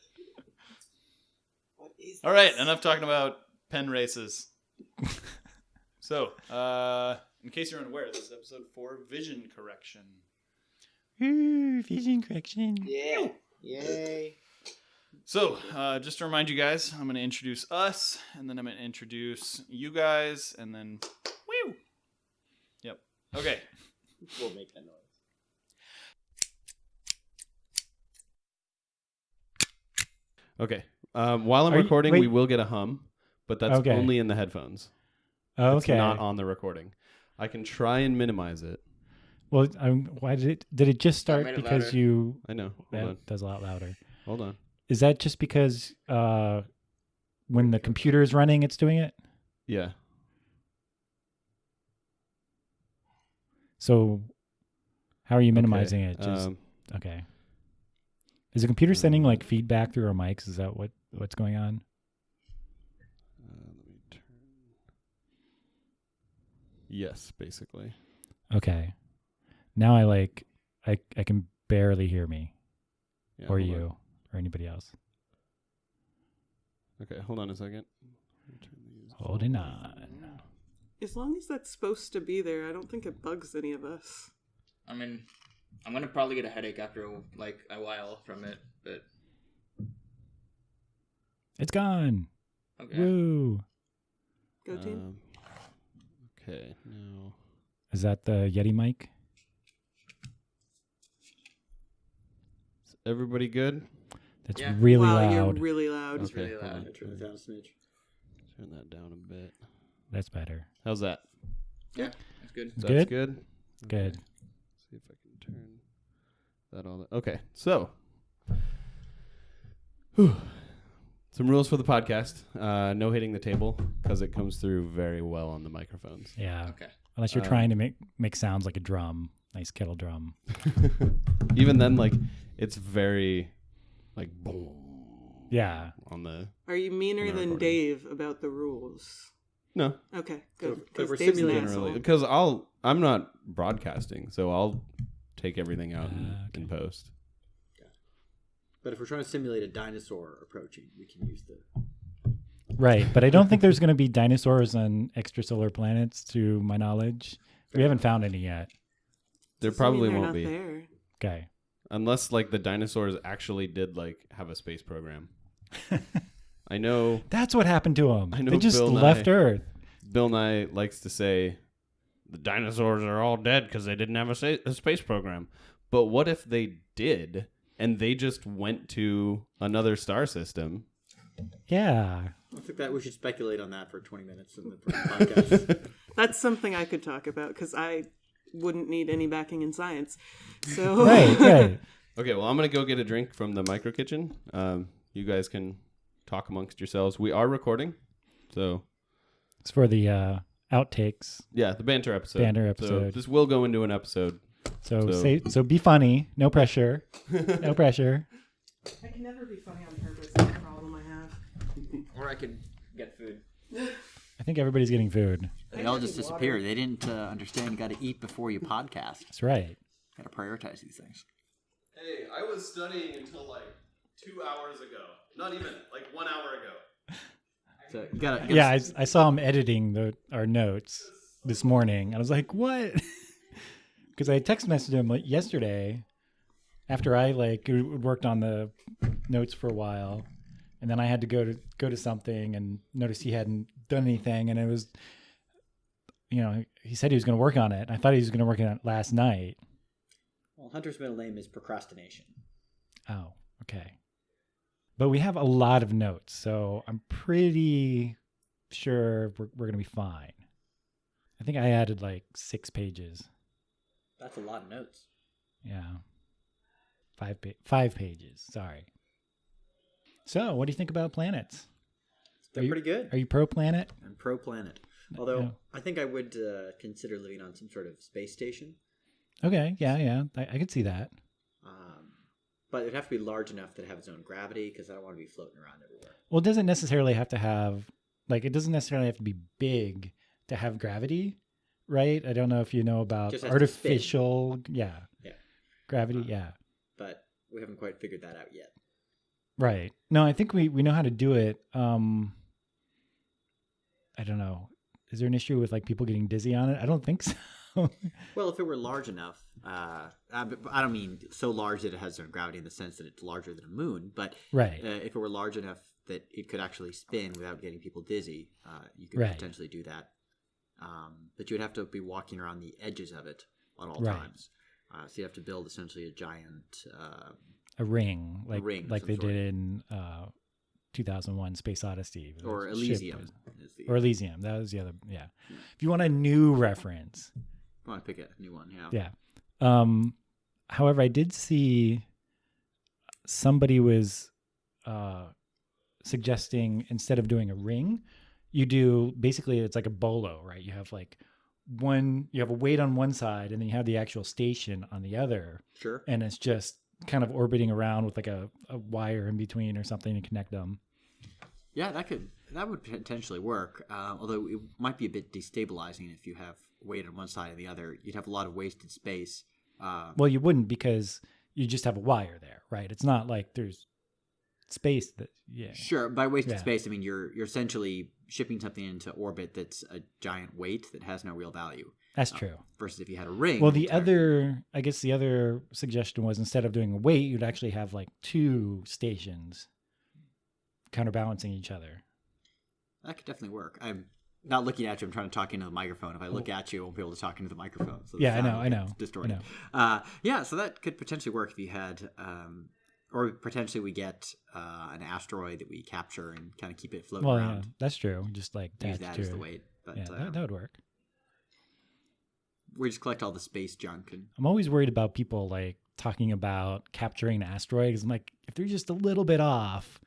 What is? All right, this? enough talking about pen races. So, in case you're unaware, this is episode 4, Vision Correction. Ooh, vision correction. Yeah. Yay. So, just to remind you guys, I'm going to introduce us, and then I'm going to introduce you guys, and then, whew. Yep. Okay. We'll make that noise. Okay. While I'm Are you- recording, wait. we will get a hum, but that's Okay. only in the headphones. Okay. It's not on the recording. I can try and minimize it. Well, why did it just start made it because louder. you? I know. Hold That on. does a lot louder. Hold on. Is that just because when the computer is running, it's doing it? Yeah. So how are you minimizing it? Just okay. Is the computer sending like feedback through our mics? Is that what's going on? Let me turn. Yes, basically. Okay. Now I can barely hear me Yeah, or hold you on. or anybody else. Okay, hold on a second. Let me turn these Holding all on. As long as that's supposed to be there, I don't think it bugs any of us. I mean, I'm gonna probably get a headache after like a while from it, but It's gone. okay. Woo. Go team. Okay, now. Is that the Yeti mic? Is everybody good? That's Yeah. really Wow, you're loud. really loud. It's Okay, really hold loud. on. Turn it down a smidge. Turn that down a bit. That's better. How's that? Yeah, that's good. It's That's good? good? Good. See if I can turn that all. Okay, so. Whew. Some rules for the podcast. No hitting the table because it comes through very well on the microphones. Yeah. Okay. Unless you're trying to make sounds like a drum. Nice kettle drum. Even then, like, it's very, like, boom. Yeah. On the. Are you meaner When they're than recording. Dave about the rules? No. Okay, good. But 'cause we're Dave's an simulating asshole. Generally. Because I'm not broadcasting, so I'll take everything out in post. But if we're trying to simulate a dinosaur approaching, we can use the. Right. But I don't think there's going to be dinosaurs on extrasolar planets, to my knowledge. We haven't found any yet. There Doesn't probably mean they're won't not be. there. Okay. Unless, like, the dinosaurs actually did, like, have a space program. I know That's what happened to them. I know They just Bill left Nye- Earth. Bill Nye likes to say the dinosaurs are all dead because they didn't have a space program. But what if they did and they just went to another star system? Yeah. I think that we should speculate on that for 20 minutes in the podcast. That's something I could talk about because I wouldn't need any backing in science. So Right. Right. Okay, well, I'm going to go get a drink from the micro kitchen. You guys can talk amongst yourselves. We are recording. So, It's for the outtakes. yeah, the banter episode. Banter So episode. this will go into an episode. So be funny. No pressure. No pressure. I can never be funny on purpose. That's the problem I have. Or I could get food. I think everybody's getting food. They all just disappeared. They didn't understand you got to eat before you podcast. That's right. Got to prioritize these things. Hey, I was studying until like 2 hours ago. Not even, like 1 hour ago. So you gotta Yeah, I saw him editing our notes this morning. And I was like, what? Because I text messaged him like yesterday after I worked on the notes for a while. And then I had to go to something and notice he hadn't done anything. And it was, he said he was going to work on it. I thought he was going to work on it last night. Well, Hunter's middle name is procrastination. Oh, okay. But we have a lot of notes, so I'm pretty sure we're going to be fine. I think I added like 6 pages. That's a lot of notes. Yeah. 5 pages. Sorry. So, what do you think about planets? They're pretty good. Are you pro planet? I'm pro planet. Although No. I think I would consider living on some sort of space station. Okay. Yeah. I could see that. But it'd have to be large enough that it have its own gravity because I don't want to be floating around everywhere. Well, it doesn't necessarily have to have, it doesn't necessarily have to be big to have gravity, right? I don't know if you know about Just has to artificial, Yeah. gravity, yeah. But we haven't quite figured that out yet. Right. No, I think we know how to do it. I don't know. Is there an issue with people getting dizzy on it? I don't think so. Well, if it were large enough, I don't mean so large that it has its own gravity in the sense that it's larger than a moon, but right. If it were large enough that it could actually spin without getting people dizzy, you could Right. potentially do that. But you would have to be walking around the edges of it at all Right. times. So you have to build essentially a giant a ring, a ring of like some they sort. did in 2001: Space Odyssey, Or The Elysium. ship or Elysium. That was the other. Yeah. If you want a new reference, I want to pick a new one. yeah. However, I did see somebody was suggesting instead of doing a ring, you do basically it's like a bolo, right? You have you have a weight on one side and then you have the actual station on the other. Sure. And it's just kind of orbiting around with a wire in between or something to connect them. Yeah, that would potentially work. Although it might be a bit destabilizing if you have weight on one side and the other. You'd have a lot of wasted space. Well, you wouldn't because you just have a wire there, right? It's not like there's space that Sure. By wasted Yeah. space, I mean you're essentially shipping something into orbit that's a giant weight that has no real value. That's true. Versus if you had a ring. Well, the other suggestion was instead of doing a weight, you'd actually have 2 stations counterbalancing each other. That could definitely work. I'm not looking at you. I'm trying to talk into the microphone. If I look at you, I won't be able to talk into the microphone. So the Yeah, I sound know, will I get know, distorted. I Yeah, so that could potentially work if you had, or potentially we get an asteroid that we capture and kind of keep it floating Well, around. yeah, that's true. Just Use attach that to as the it. weight. But Yeah, that would work. we just collect all the space junk. And I'm always worried about people talking about capturing an asteroid because I'm like, if they're just a little bit off,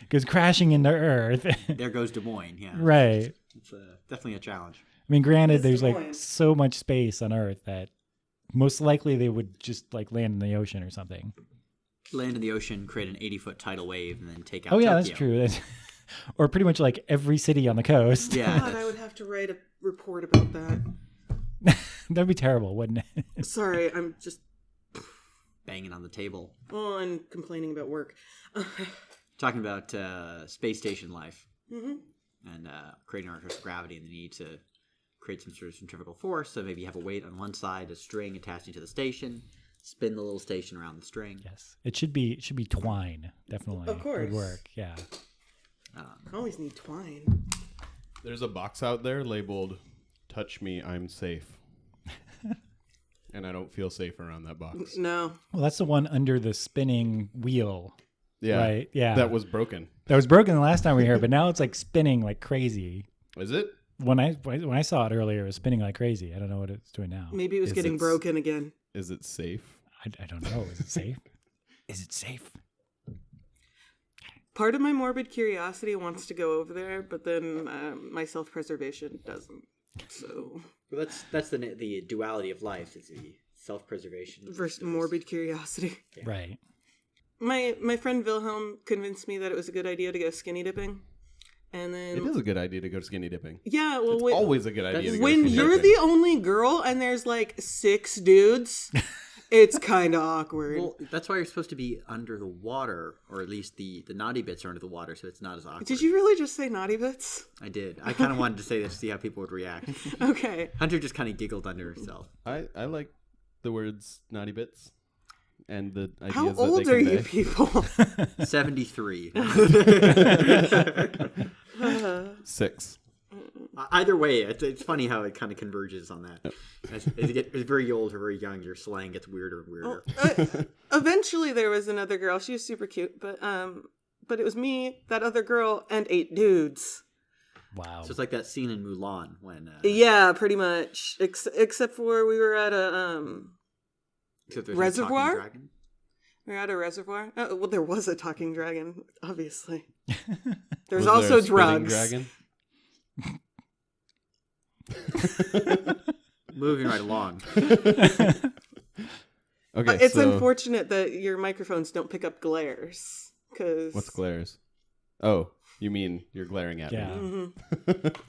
goes crashing into Earth. there goes Des Moines. Yeah, Right. It's definitely a challenge. I mean, granted, It's there's Des Moines. so much space on Earth that most likely they would just land in the ocean or something. Land in the ocean, create an 80-foot tidal wave, and then take out. Oh yeah, Tokyo. that's true. Or pretty much every city on the coast. Yeah, God, I would have to write a report about that. That'd be terrible, wouldn't it? Sorry, I'm just banging on the table. and complaining about work. Talking about space station life Mm-hmm. and creating artificial gravity and the need to create some sort of centrifugal force. So maybe you have a weight on one side, a string attaching to the station, spin the little station around the string. Yes, it should be twine. Definitely, Of course. would work. Yeah. I always need twine. There's a box out there labeled "Touch Me, I'm Safe," and I don't feel safe around that box. No. Well, that's the one under the spinning wheel. Yeah, Right. Yeah. that was broken. That was broken the last time we were here, but now it's spinning like crazy. Is it? When I saw it earlier, it was spinning like crazy. I don't know what it's doing now. Maybe it was getting broken again. Is it safe? I don't know. Is it safe? Is it safe? Part of my morbid curiosity wants to go over there, but then my self-preservation doesn't. So Well, that's the duality of life. Is the self-preservation versus morbid curiosity. Yeah. Right. My friend Wilhelm convinced me that it was a good idea to go skinny dipping, And then It is a good idea to go skinny dipping. yeah, well, It's always a good idea to go when skinny you're dipping. the only girl and there's like 6 dudes, it's kind of awkward. Well, that's why you're supposed to be under the water, or at least the naughty bits are under the water, so it's not as awkward. Did you really just say naughty bits? I did. I kind of wanted to say this to see how people would react. Okay. Hunter just kind of giggled under herself. I like the words naughty bits and the ideas How that old they are you convey. people? 73. 6. Either way, it's funny how it kind of converges on that. As you get very old or very young, your slang gets weirder and weirder. Eventually, there was another girl. She was super cute, but it was me, that other girl, and 8 dudes. Wow. So it's like that scene in Mulan when... Yeah, pretty much. Except for we were at a except there's a talking reservoir. dragon. We were at a reservoir. Oh, well, there was a talking dragon, obviously. There's Was there also a spitting drugs. dragon? Moving right along. Okay, It's so unfortunate that your microphones don't pick up glares. Cause what's glares? Oh, you mean you're glaring at Yeah. me.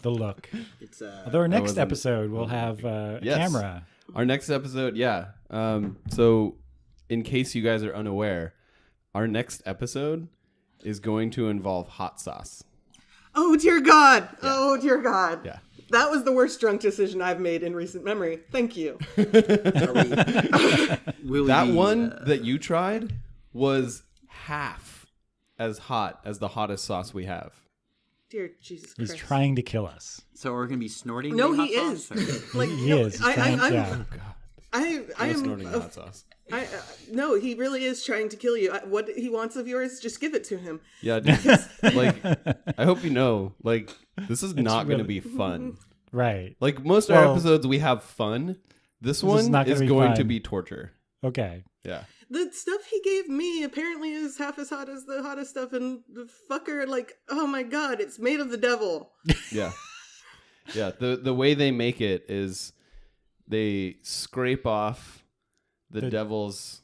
The look. It's Although our next wasn't- episode we'll have a Yes. camera. Our next episode, yeah. So, in case you guys are unaware, our next episode is going to involve hot sauce. Oh dear God! Oh dear God! Yeah. That was the worst drunk decision I've made in recent memory. Thank you. That one that you tried was half as hot as the hottest sauce we have. Dear Jesus He's Christ. trying to kill us. So we're going to be snorting No, the he hot is. sauce, or- Like He no, is. He's I'm. yeah. Oh, God. I I'm am. snorting hot sauce. No, he really is trying to kill you. What he wants of yours, just give it to him. Yeah, dude. Like, I hope you know, like, this is not going to really- be fun. Right. Like, most of our Well, episodes, we have fun. This is one not gonna is be going to fun. be torture. Okay. Yeah. The stuff he gave me apparently is half as hot as the hottest stuff, and the fucker, like, oh my God, it's made of the devil. Yeah. Yeah. The way they make it is they scrape off the devil's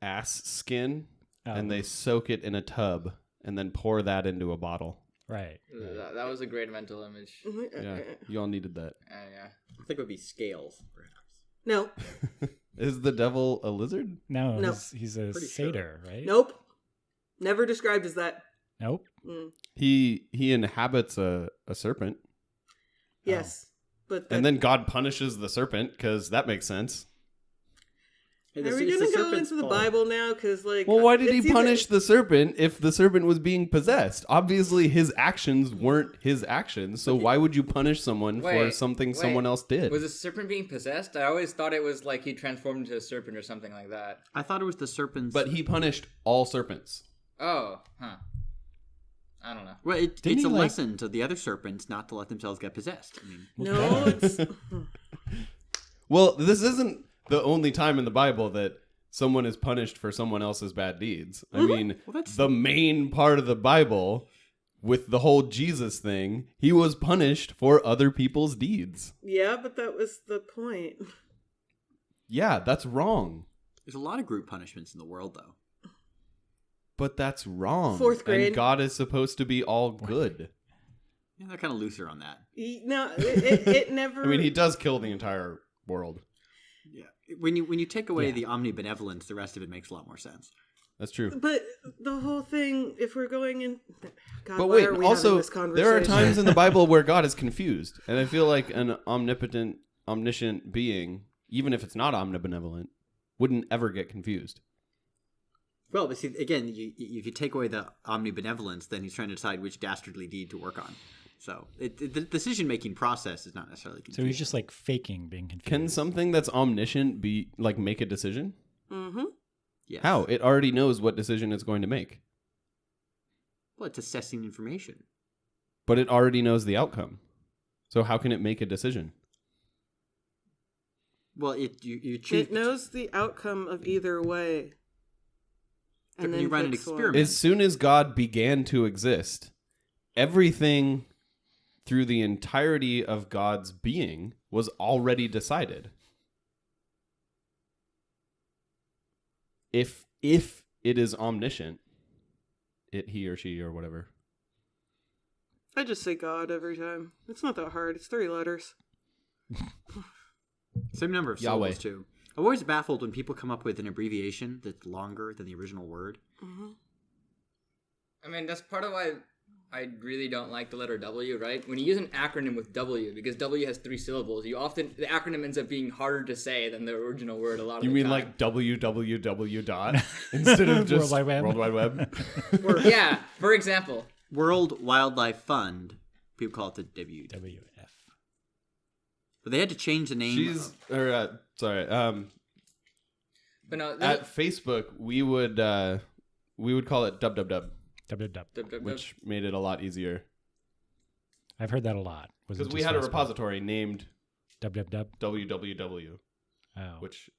ass skin and they soak it in a tub and then pour that into a bottle. Right. That was a great mental image. Yeah. You all needed that. Yeah. I think it would be scales, perhaps. No. Is the devil a lizard? No, No. he's a Pretty sure. satyr, right? Nope. Never described as that. Nope. Mm. He inhabits a serpent. Yes. But And then God punishes the serpent because that makes sense. Hey, are we going to go into the Bible now? Because, like... Well, why did he it's either- punish the serpent if the serpent was being possessed? Obviously, his actions weren't his actions, so why would you punish someone for something someone else did? Was the serpent being possessed? I always thought it was like he transformed into a serpent or something like that. I thought it was the serpent's... But he punished all serpents. Oh, huh. I don't know. Well, Didn't it's he, a like- lesson to the other serpents not to let themselves get possessed. I mean, No, it's... Well, this isn't the only time in the Bible that someone is punished for someone else's bad deeds. I mean, the main part of the Bible with the whole Jesus thing, he was punished for other people's deeds. Yeah, but that was the point. Yeah, that's wrong. there's a lot of group punishments in the world, though. But that's wrong. Fourth grade. And God is supposed to be all good. Yeah, they're kind of looser on that. No, it never... I mean, he does kill the entire world. Yeah, when you take away the omnibenevolence, the rest of it makes a lot more sense. That's true. But the whole thing, if we're going in... God, But why wait, are we also, having this there are conversation? times in the Bible where God is confused. And I feel like an omnipotent, omniscient being, even if it's not omnibenevolent, wouldn't ever get confused. Well, but see, again, if you take away the omnibenevolence, then he's trying to decide which dastardly deed to work on. So the decision-making process is not necessarily confused. So he's just like faking being confused. Can something that's omniscient be like make a decision? Mm-hmm. Yes. How? It already knows what decision it's going to make. Well, it's assessing information. But it already knows the outcome. So how can it make a decision? Well, you choose. It knows the outcome of either way. And You then run an picks one. experiment. As soon as God began to exist, everything through the entirety of God's being was already decided. If it is omniscient, he or she or whatever. I just say God every time. It's not that hard. It's 3 letters. Same number of Yahweh. syllables, too. I'm always baffled when people come up with an abbreviation that's longer than the original word. Mm-hmm. I mean, that's part of why I really don't like the letter W, right? When you use an acronym with W, because W has 3 syllables, the acronym ends up being harder to say than the original word a lot of the time. You mean like www dot instead of just World Wide Web? Or, yeah, for example. World Wildlife Fund. People call it the WWF. WF. But they had to change the name. But no, At Facebook, we would call it www, which made it a lot easier. I've heard that a lot. Because we had a repository named www. www, which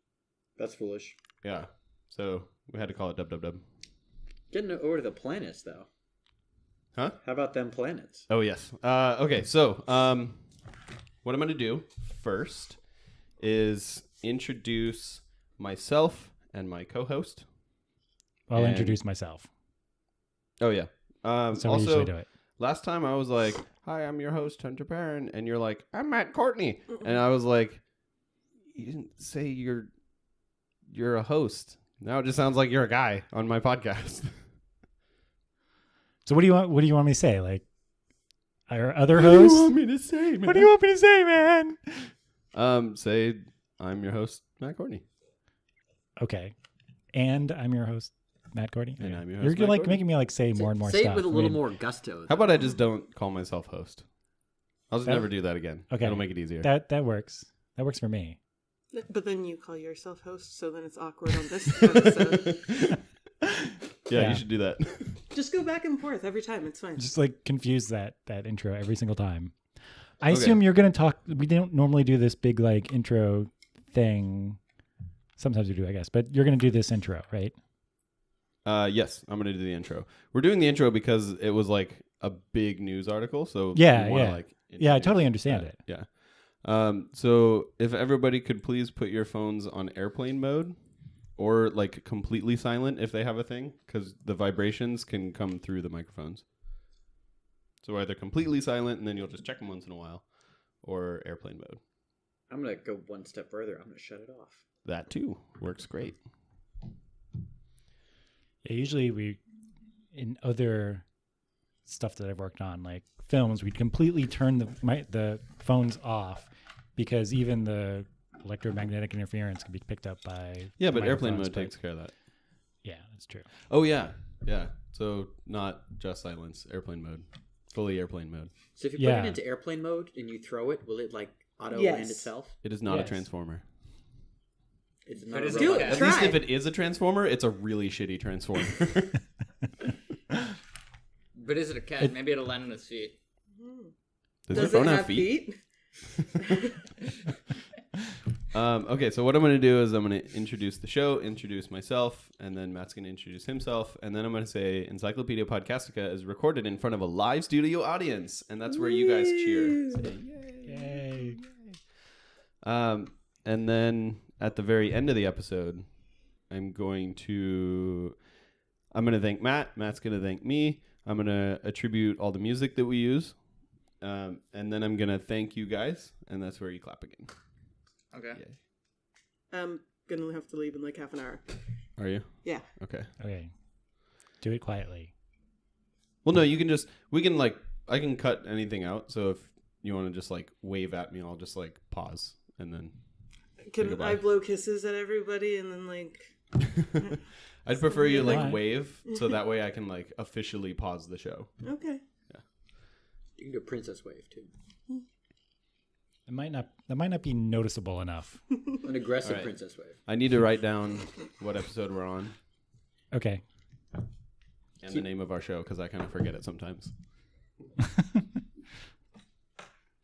That's foolish. yeah, so we had to call it www. Getting over to the planets, though. Huh? How about them planets? Oh yes. Okay, so what I'm going to do first is introduce myself and my co-host. I'll And- introduce myself. Oh yeah. So we Also, usually do it. last time I was like, "Hi, I'm your host Hunter Perrin," and you're like, "I'm Matt Courtney," and I was like, "You didn't say you're a host." Now it just sounds like you're a guy on my podcast. So what do you want? What do you want me to say? Like our other host? What do you want me to say, man? What do you want me to say, man? Say I'm your host Matt Courtney. Okay, and I'm your host, Matt Courtney. And I'm your You're host, Matt like Courtney. making me like say more and more Say stuff. it with a I little mean, more gusto. How about I just don't call myself host? I'll just That- never do that again. Okay, It'll make it easier. That works. That works for me. But then you call yourself host, so then it's awkward on this episode. Yeah, you should do that. Just go back and forth every time. It's fine. Just like confuse that intro every single time. I Okay. assume you're gonna talk. We don't normally do this big like intro thing. Sometimes we do, I guess, but you're gonna do this intro, right? Yes, I'm gonna do the intro. We're doing the intro because it was like a big news article, so Yeah, we wanna, yeah. like, Yeah, I introduce totally understand that. it. Yeah. So if everybody could please put your phones on airplane mode, or like completely silent if they have a thing, because the vibrations can come through the microphones. So either completely silent and then you'll just check them once in a while, or airplane mode. I'm going to go one step further. I'm going to shut it off. That too works great. Yeah, usually we, in other stuff that I've worked on, like films, we'd completely turn the phones off because even the electromagnetic interference can be picked up by Yeah, the but airplane microphones, mode but- takes care of that. Yeah, that's true. Oh yeah, yeah. So not just silence, airplane mode, fully airplane mode. So if you put Yeah. it into airplane mode and you throw it, will it like auto Yes. land itself? It is not Yes. a transformer. It's But not is a it Do robot. it. At Try. least if it is a transformer, it's a really shitty transformer. But is it a cat? Maybe it'll land on its feet. Does your Does phone it have have feet? feet? Okay, so what I'm going to do is I'm going to introduce the show, introduce myself, and then Matt's going to introduce himself, and then I'm going to say Encyclopedia Podcastica is recorded in front of a live studio audience, and that's where you guys cheer. Say, Yay. And then at the very end of the episode, I'm going to thank Matt. Matt's going to thank me. I'm going to attribute all the music that we use. And then I'm going to thank you guys, and that's where you clap again. Okay. Yeah. I'm gonna have to leave in like half an hour. Are you? Yeah. Okay. Okay, do it quietly. Well, no, I can cut anything out. So if you want to just like wave at me, I'll just like pause and then. Can goodbye. I blow kisses at everybody and then like? I'd prefer you like Bye. wave so that way I can like officially pause the show. Okay. You can do a princess wave too. That might not be noticeable enough. An aggressive All right. princess wave. I need to write down what episode we're on Okay. and the name of our show because I kind of forget it sometimes.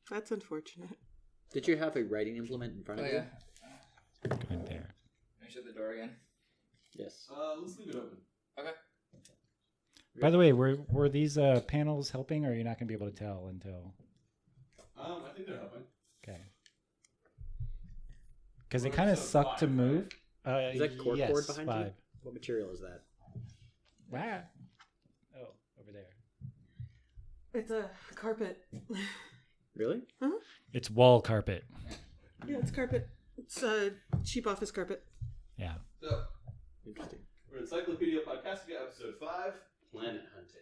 That's unfortunate. Did you have a writing implement in front Oh of yeah. you? Go in there. Can I shut the door again? Yes. Let's leave it open. Okay. By the way, were these panels helping, or are you not going to be able to tell until? I think they're helping. Okay. Because they kind of suck to move. Is that corkboard yes, behind 5. you? What material is that? Wow. Oh, over there. It's a carpet. Really? It's wall carpet. Yeah, it's carpet. It's cheap office carpet. Yeah. So, Interesting. we're Encyclopedia Podcastica, episode 5, Planet Hunting.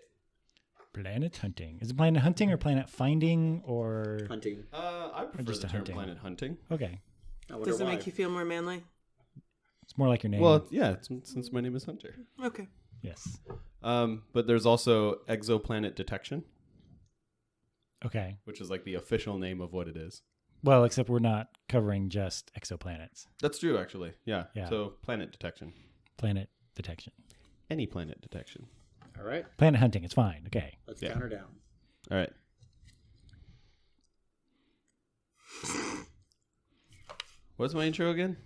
Planet hunting. Is it planet hunting or planet finding or Hunting. I prefer just the a term hunting. planet hunting. Okay. I wonder Does it why. make you feel more manly? It's more like your name. Well, yeah, since my name is Hunter. Okay. Yes. But there's also exoplanet detection, Okay. which is like the official name of what it is. Well, except we're not covering just exoplanets. That's true, actually. Yeah. Yeah. So planet detection. Planet detection. Any planet detection. All right. Planet hunting. It's fine. Okay. Let's Yeah. count her down. All right. What's my intro again?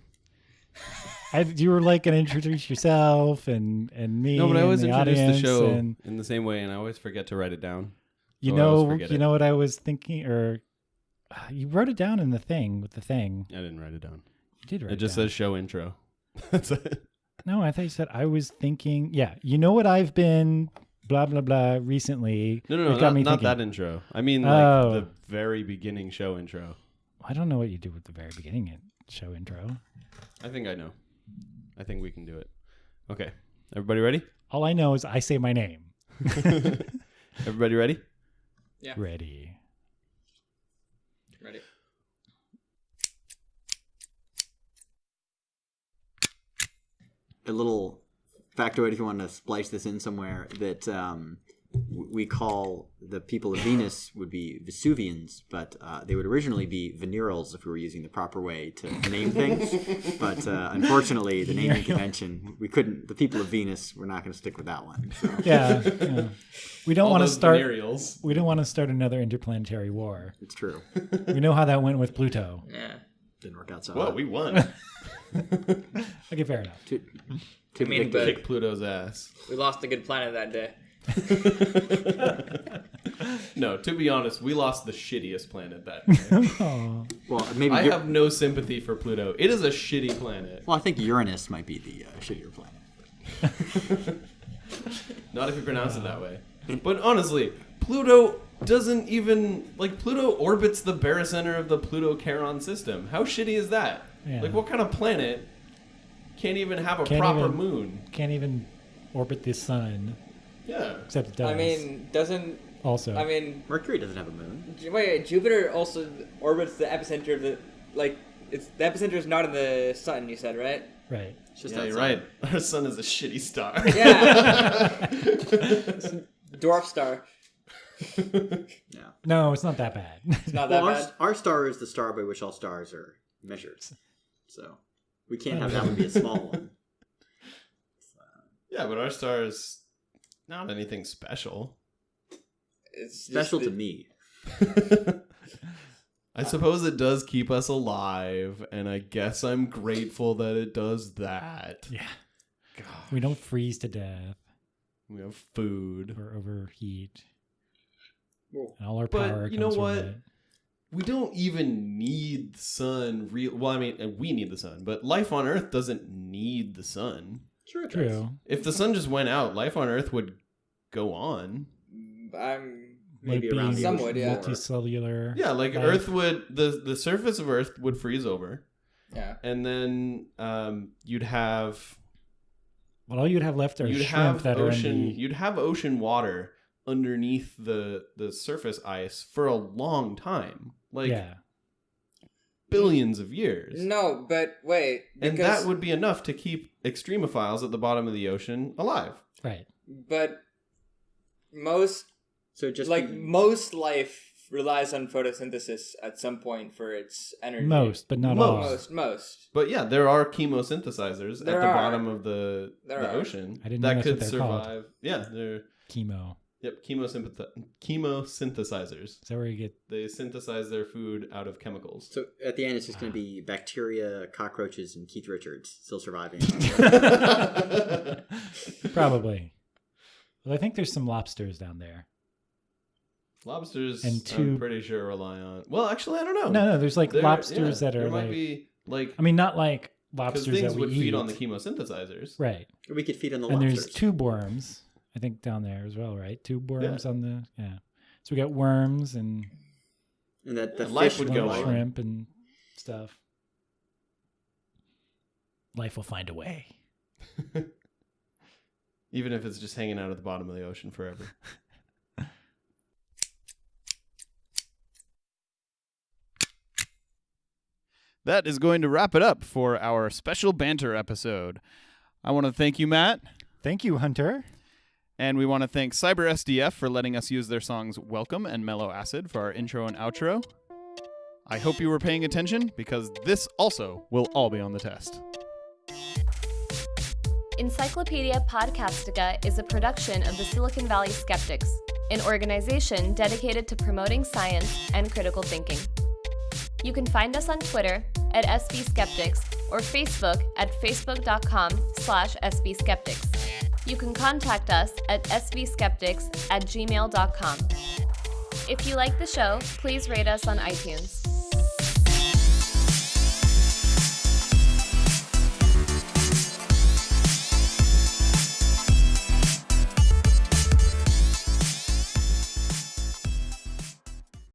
You were like gonna introduce yourself and me. No, but I always and the introduce the audience, show and in the same way, and I always forget to write it down. you So I always know, forget you it. know what I was thinking, or you wrote it down in the thing with the thing. I didn't write it down. You did write It just down. says show intro. That's it. No, I thought you said I was thinking. Yeah, you know what I've been blah blah blah recently. No, It got me not thinking. that intro. I mean, like Oh. the very beginning show intro. I don't know what you do with the very beginning show intro. I think I know. I think we can do it. Okay. Everybody ready? All I know is I say my name. Everybody ready? Yeah. Ready. Ready. A little factoid, if you want to splice this in somewhere, that we call the people of Venus would be Vesuvians, but they would originally be Venerals if we were using the proper way to name things. But unfortunately, the naming convention, we couldn't. The people of Venus, we're not going to stick with that one. So. Yeah. We don't All want to those start. venereals. We don't want to start another interplanetary war. It's true. We know how that went with Pluto. Yeah. Didn't work out so Well, well. we won. Okay, fair enough. I mean, but Kick Pluto's ass. we lost a good planet that day. No, to be honest, we lost the shittiest planet that day. Aw. Well, maybe. I have no sympathy for Pluto. It is a shitty planet. Well, I think Uranus might be the shittier planet. Not if you pronounce it that way. But honestly, Pluto doesn't even Pluto orbits the barycenter of the Pluto-Charon system. How shitty is that? Yeah. Like, what kind of planet can't even have a Can't proper even- moon? Can't even orbit the sun, Yeah. except it does. I mean, doesn't. also. I mean, Mercury doesn't have a moon. wait, Jupiter also orbits the epicenter of the. Like, it's the epicenter is not in the sun, you said, right? right. It's just Yeah, you're outside. right. Our sun is a shitty star. Yeah. Dwarf star. Yeah. No, it's not that bad. It's not that Well, bad. our star is the star by which all stars are measured. So we can't have that one be a small one. Yeah, but our star is not anything special. It's just Special to the- me. I suppose it does keep us alive, and I guess I'm grateful that it does that. Yeah. God, We don't freeze to death we have food. or overheat. Whoa. And all our But power you know comes from what? it. We don't even need the sun. Well, I mean, we need the sun, but life on Earth doesn't need the sun. Sure, it does. True. If the sun just went out, life on Earth would go on. Maybe Might around be the Somewhat, ocean yeah. more. multicellular. Yeah, like life. Earth would the surface of Earth would freeze over, Yeah. and then you'd have Well, all you'd have left are you'd shrimp have that ocean are in the... you'd have ocean water underneath the surface ice for a long time, like yeah. billions of years. No, but wait. And because- that would be enough to keep extremophiles at the bottom of the ocean alive. Right. But most So just like most life relies on photosynthesis at some point for its energy. Most, but not Most. all. Most. But yeah, there are chemosynthesizers There at the are. bottom of the There are. ocean I didn't know that that's could what they're called. survive. Yeah, they're Chemo. chemosynthesizers. Is that where you get... They synthesize their food out of chemicals. So at the end, it's just going to be bacteria, cockroaches, and Keith Richards still surviving. Probably. Well, I think there's some lobsters down there. Lobsters, And two- I'm pretty sure rely on. Well, actually, I don't know. No, there's like There- lobsters yeah, that are there like... might be like I mean, not like because lobsters things that we would eat. feed on the chemosynthesizers. Right. We could feed on the And lobsters. there's tube worms, I think, down there as well, right? Tube worms on the... Yeah. So we got worms and that the life fish would go on. shrimp and stuff. Life will find a way. Even if it's just hanging out at the bottom of the ocean forever. That is going to wrap it up for our special banter episode. I want to thank you, Matt. Thank you, Hunter. And we want to thank Cyber SDF for letting us use their songs Welcome and Mellow Acid for our intro and outro. I hope you were paying attention because this also will all be on the test. Encyclopedia Podcastica is a production of the Silicon Valley Skeptics, an organization dedicated to promoting science and critical thinking. You can find us on Twitter at SVSkeptics or Facebook at facebook.com/SVSkeptics. You can contact us at svskeptics@gmail.com. If you like the show, please rate us on iTunes.